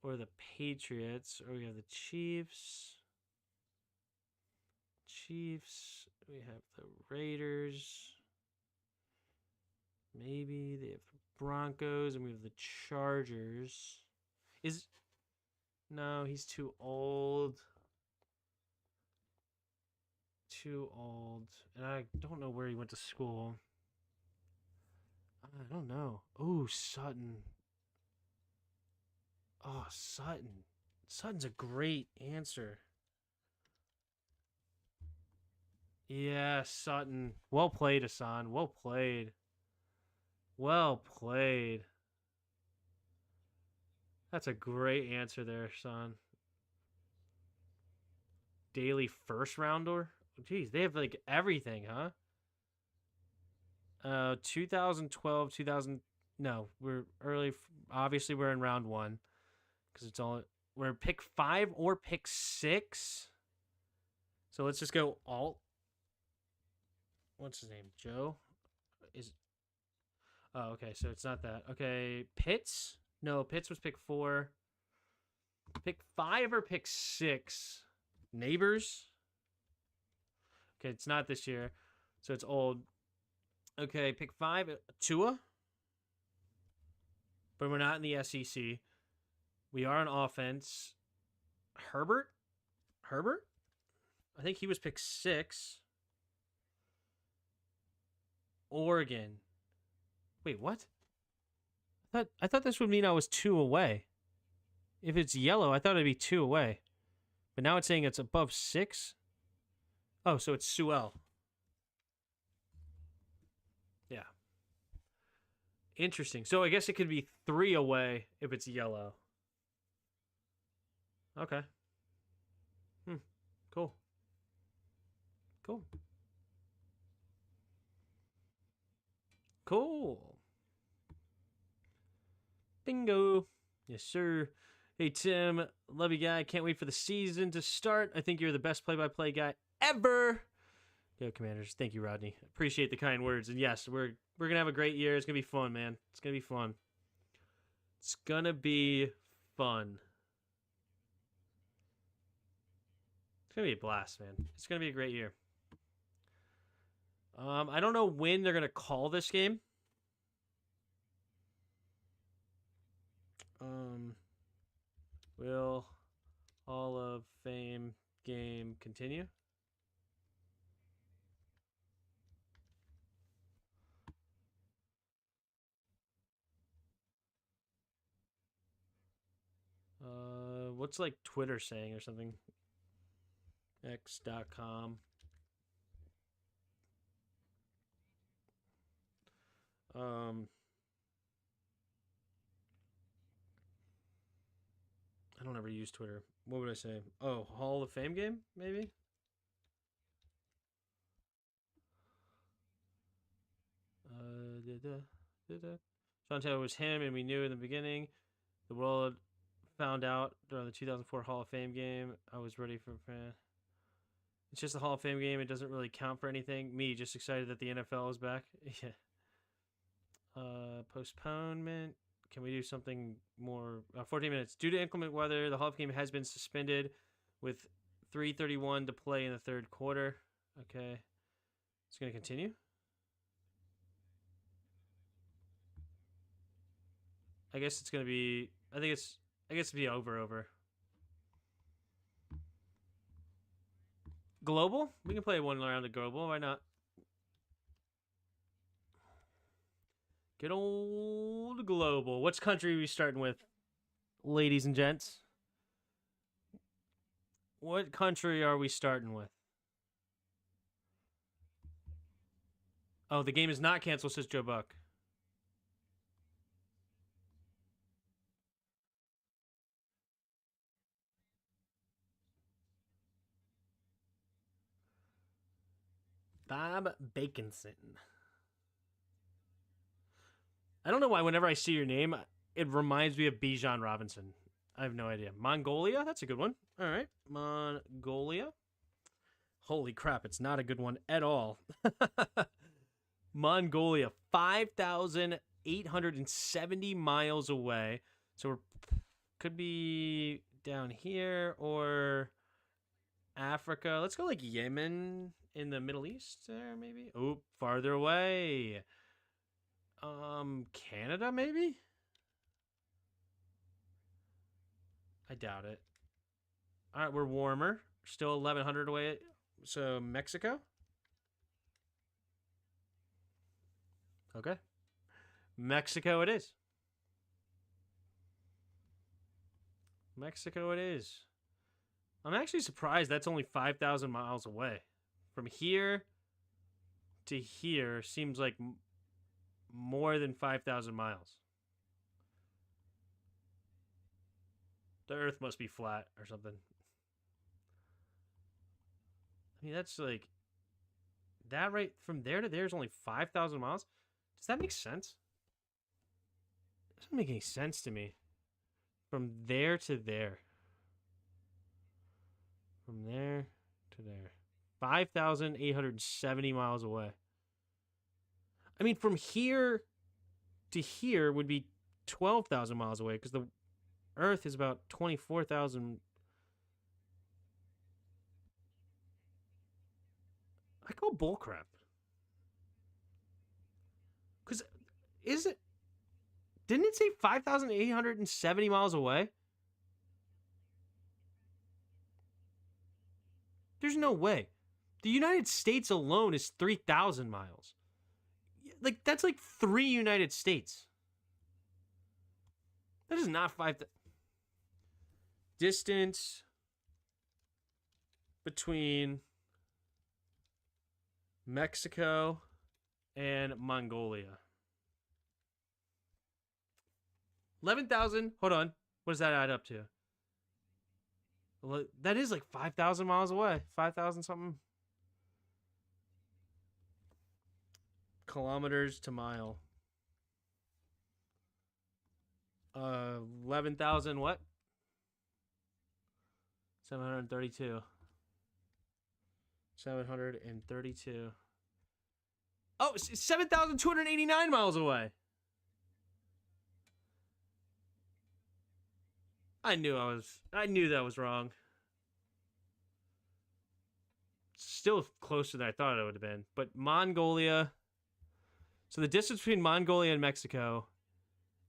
or the Patriots, or we have the Chiefs. We have the Raiders. Maybe they have the Broncos, and we have the Chargers. No, he's too old. And I don't know where he went to school. I don't know. Ooh, Sutton. Oh, Sutton. Sutton's a great answer. Yeah, Sutton. Well played, Hassan. Well played. Well played. That's a great answer there, son. Daily first rounder? Jeez, they have like everything, huh? 2012, 2000. No, we're early. Obviously, we're in round one because it's all. We're pick 5 or pick 6. So let's just go alt. What's his name? Joe? Is. Oh, okay. So it's not that. Okay, Pitts. No, Pitts was pick 4. Pick 5 or pick 6. Neighbors. Okay, it's not this year, so it's old. Okay, pick 5. Tua. But we're not in the SEC. We are on offense. Herbert? I think he was pick 6. Oregon. Wait, what? I thought this would mean I was 2 away. If it's yellow, I thought it'd be 2 away. But now it's saying it's above 6. Oh, so it's Sewell. Yeah. Interesting. So I guess it could be 3 away if it's yellow. Okay. Cool. Cool. Bingo. Yes, sir. Hey, Tim. Love you, guy. Can't wait for the season to start. I think you're the best play-by-play guy ever. Go, Commanders. Thank you, Rodney. Appreciate the kind words. And yes, we're going to have a great year. It's going to be fun, man. It's going to be fun. It's going to be fun. It's going to be a blast, man. It's going to be a great year. I don't know when they're going to call this game. Will Hall of Fame game continue? What's like Twitter saying or something? X.com. I don't ever use Twitter. What would I say? Oh, Hall of Fame game, maybe? Sean Taylor was him, and we knew in the beginning. The world found out during the 2004 Hall of Fame game. I was ready for. It's just a Hall of Fame game. It doesn't really count for anything. Me, just excited that the NFL is back. Yeah. Postponement. Can we do something more? 14 minutes. Due to inclement weather, the Hall of Fame has been suspended with 3:31 to play in the third quarter. Okay. It's going to continue. I guess it's going to be, I guess it'll be over. Global? We can play one round of global. Why not? Good old global. Which country are we starting with, ladies and gents? What country are we starting with? Oh, the game is not canceled, says Joe Buck. Bob Baconson. I don't know why whenever I see your name, it reminds me of Bijan Robinson. I have no idea. Mongolia? That's a good one. All right. Mongolia. Holy crap, it's not a good one at all. Mongolia, 5,870 miles away. So we could be down here or Africa. Let's go like Yemen in the Middle East there, maybe. Oh, farther away. Canada, maybe? I doubt it. All right, we're warmer. Still 1,100 away. So Mexico? Okay. Mexico it is. Mexico it is. I'm actually surprised that's only 5,000 miles away. From here to here seems like more than 5,000 miles. The Earth must be flat or something. I mean, that's like... That right from there to there is only 5,000 miles? Does that make sense? It doesn't make any sense to me. From there to there. From there to there. 5,870 miles away. I mean, from here to here would be 12,000 miles away because the Earth is about 24,000. I call bullcrap. Because is it... Didn't it say 5,870 miles away? There's no way. The United States alone is 3,000 miles. Like, that's like 3 United States. That is not 5,000. Distance between Mexico and Mongolia. 11,000. Hold on. What does that add up to? That is like 5,000 miles away. 5,000 something kilometers to mile. 11,000 what? 732. 732. Oh, 7,289 miles away. I knew that was wrong. Still closer than I thought it would have been. But Mongolia. So the distance between Mongolia and Mexico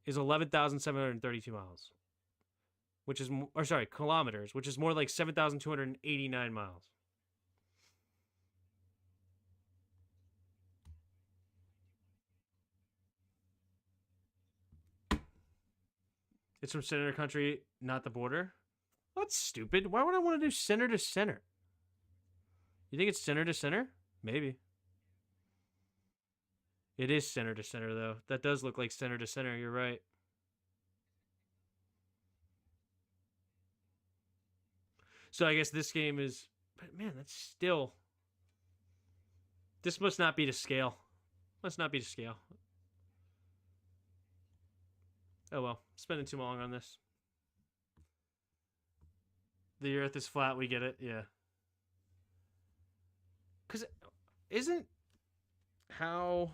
is 11,732 miles. Which is, kilometers, which is more like 7,289 miles. It's from center to country, not the border. Well, that's stupid. Why would I want to do center to center? You think it's center to center? Maybe. It is center to center, though. That does look like center to center. You're right. So I guess this game is... But man, that's still... This must not be to scale. Must not be to scale. Oh well, spending too long on this. The Earth is flat, we get it, yeah. Because isn't how...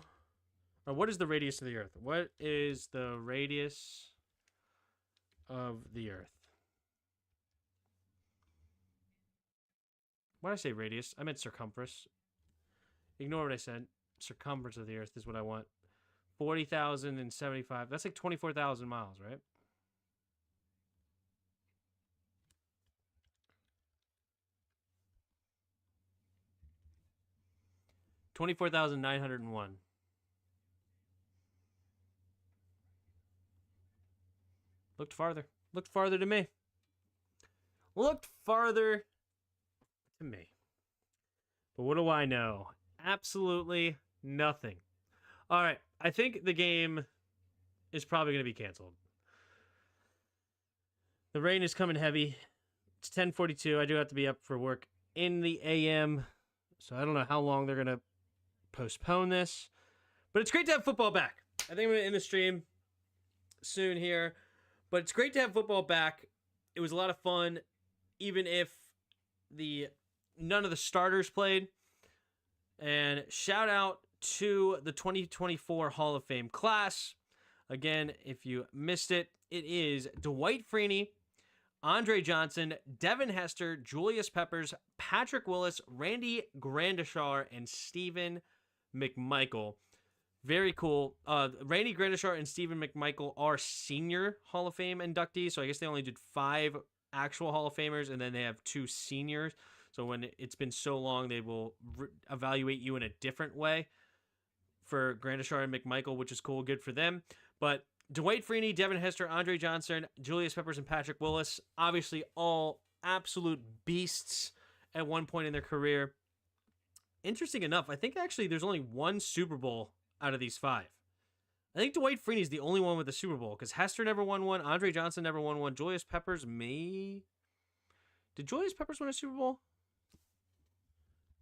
Or what is the radius of the Earth? What is the radius of the Earth? Why did I say radius? I meant circumference. Ignore what I said. Circumference of the Earth is what I want. 40,075. That's like 24,000 miles, right? $24,901. Looked farther. Looked farther to me. Looked farther to me. But what do I know? Absolutely nothing. All right. I think the game is probably going to be canceled. The rain is coming heavy. It's 10:42. I do have to be up for work in the AM. So I don't know how long they're going to postpone this. But it's great to have football back. I think I'm going to end the stream soon here. But it's great to have football back. It was a lot of fun, even if none of the starters played. And shout out to the 2024 Hall of Fame class. Again, if you missed it, it is Dwight Freeney, Andre Johnson, Devin Hester, Julius Peppers, Patrick Willis, Randy Grandishar, and Stephen McMichael. Very cool. Randy Grandishar and Stephen McMichael are senior Hall of Fame inductees, so I guess they only did 5 actual Hall of Famers, and then they have 2 seniors. So when it's been so long, they will evaluate you in a different way for Grandishar and McMichael, which is cool. Good for them. But Dwight Freeney, Devin Hester, Andre Johnson, Julius Peppers, and Patrick Willis, obviously all absolute beasts at one point in their career. Interesting enough, I think actually there's only one Super Bowl out of these 5. I think Dwight Freeney is the only one with a Super Bowl because Hester never won one, Andre Johnson never won one, Julius Peppers may... Did Julius Peppers win a Super Bowl?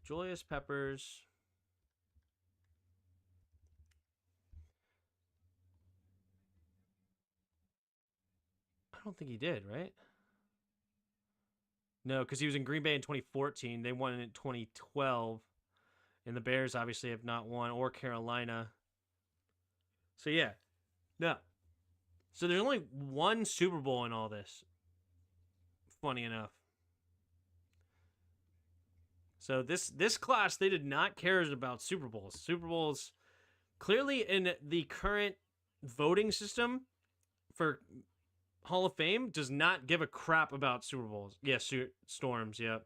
Julius Peppers... I don't think he did, right? No, because he was in Green Bay in 2014. They won in 2012. And the Bears obviously have not won, or Carolina. So, yeah. No. So, there's only one Super Bowl in all this. Funny enough. So, this class, they did not care about Super Bowls. Super Bowls, clearly in the current voting system for Hall of Fame, does not give a crap about Super Bowls. Yeah, Storms, yep.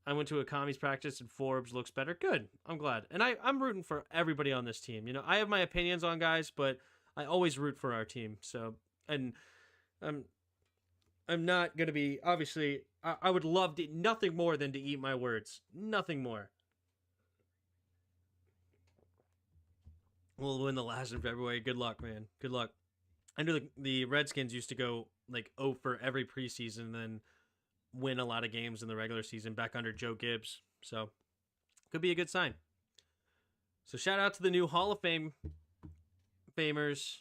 I went to a commies practice and Forbes looks better. Good. I'm glad. And I'm rooting for everybody on this team. You know, I have my opinions on guys, but I always root for our team. So, and I'm not going to be, obviously, I would love to, nothing more than to eat my words. Nothing more. We'll win the last in February. Good luck, man. Good luck. I know the Redskins used to go like 0 for every preseason and then win a lot of games in the regular season back under Joe Gibbs. So, could be a good sign. So, shout out to the new Hall of Fame famers.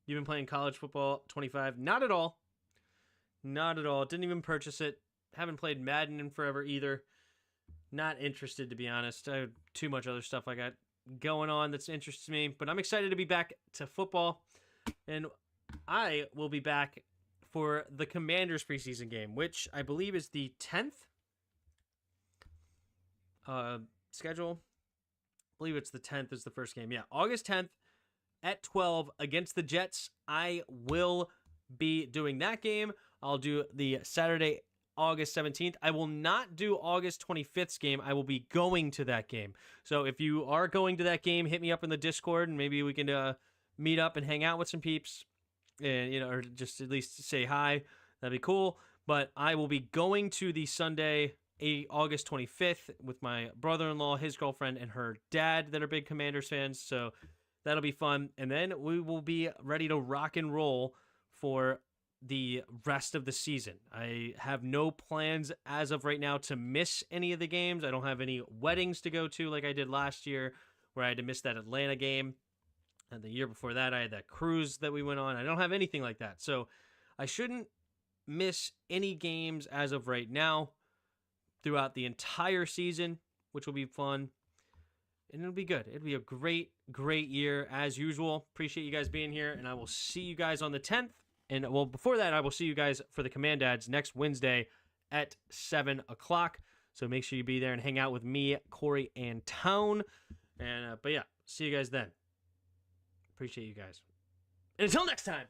You've been playing college football 25? Not at all. Not at all. Didn't even purchase it. Haven't played Madden in forever either. Not interested, to be honest. I have too much other stuff I got going on that's interests me. But I'm excited to be back to football. And I will be back for the Commanders preseason game, which I believe is the 10th schedule. I believe it's the 10th is the first game. Yeah, August 10th at 12 against the Jets. I will be doing that game. I'll do the Saturday, August 17th. I will not do August 25th's game. I will be going to that game. So if you are going to that game, hit me up in the Discord and maybe we can meet up and hang out with some peeps. And, you know, or just at least say hi. That'd be cool. But I will be going to the Sunday, August 25th with my brother-in-law, his girlfriend, and her dad that are big Commanders fans. So that'll be fun. And then we will be ready to rock and roll for the rest of the season. I have no plans as of right now to miss any of the games. I don't have any weddings to go to like I did last year where I had to miss that Atlanta game. And the year before that, I had that cruise that we went on. I don't have anything like that. So I shouldn't miss any games as of right now throughout the entire season, which will be fun. And it'll be good. It'll be a great, great year as usual. Appreciate you guys being here. And I will see you guys on the 10th. And, well, before that, I will see you guys for the Command Dads next Wednesday at 7 o'clock. So make sure you be there and hang out with me, Corey, and Tone. And, but yeah, see you guys then. Appreciate you guys. And until next time.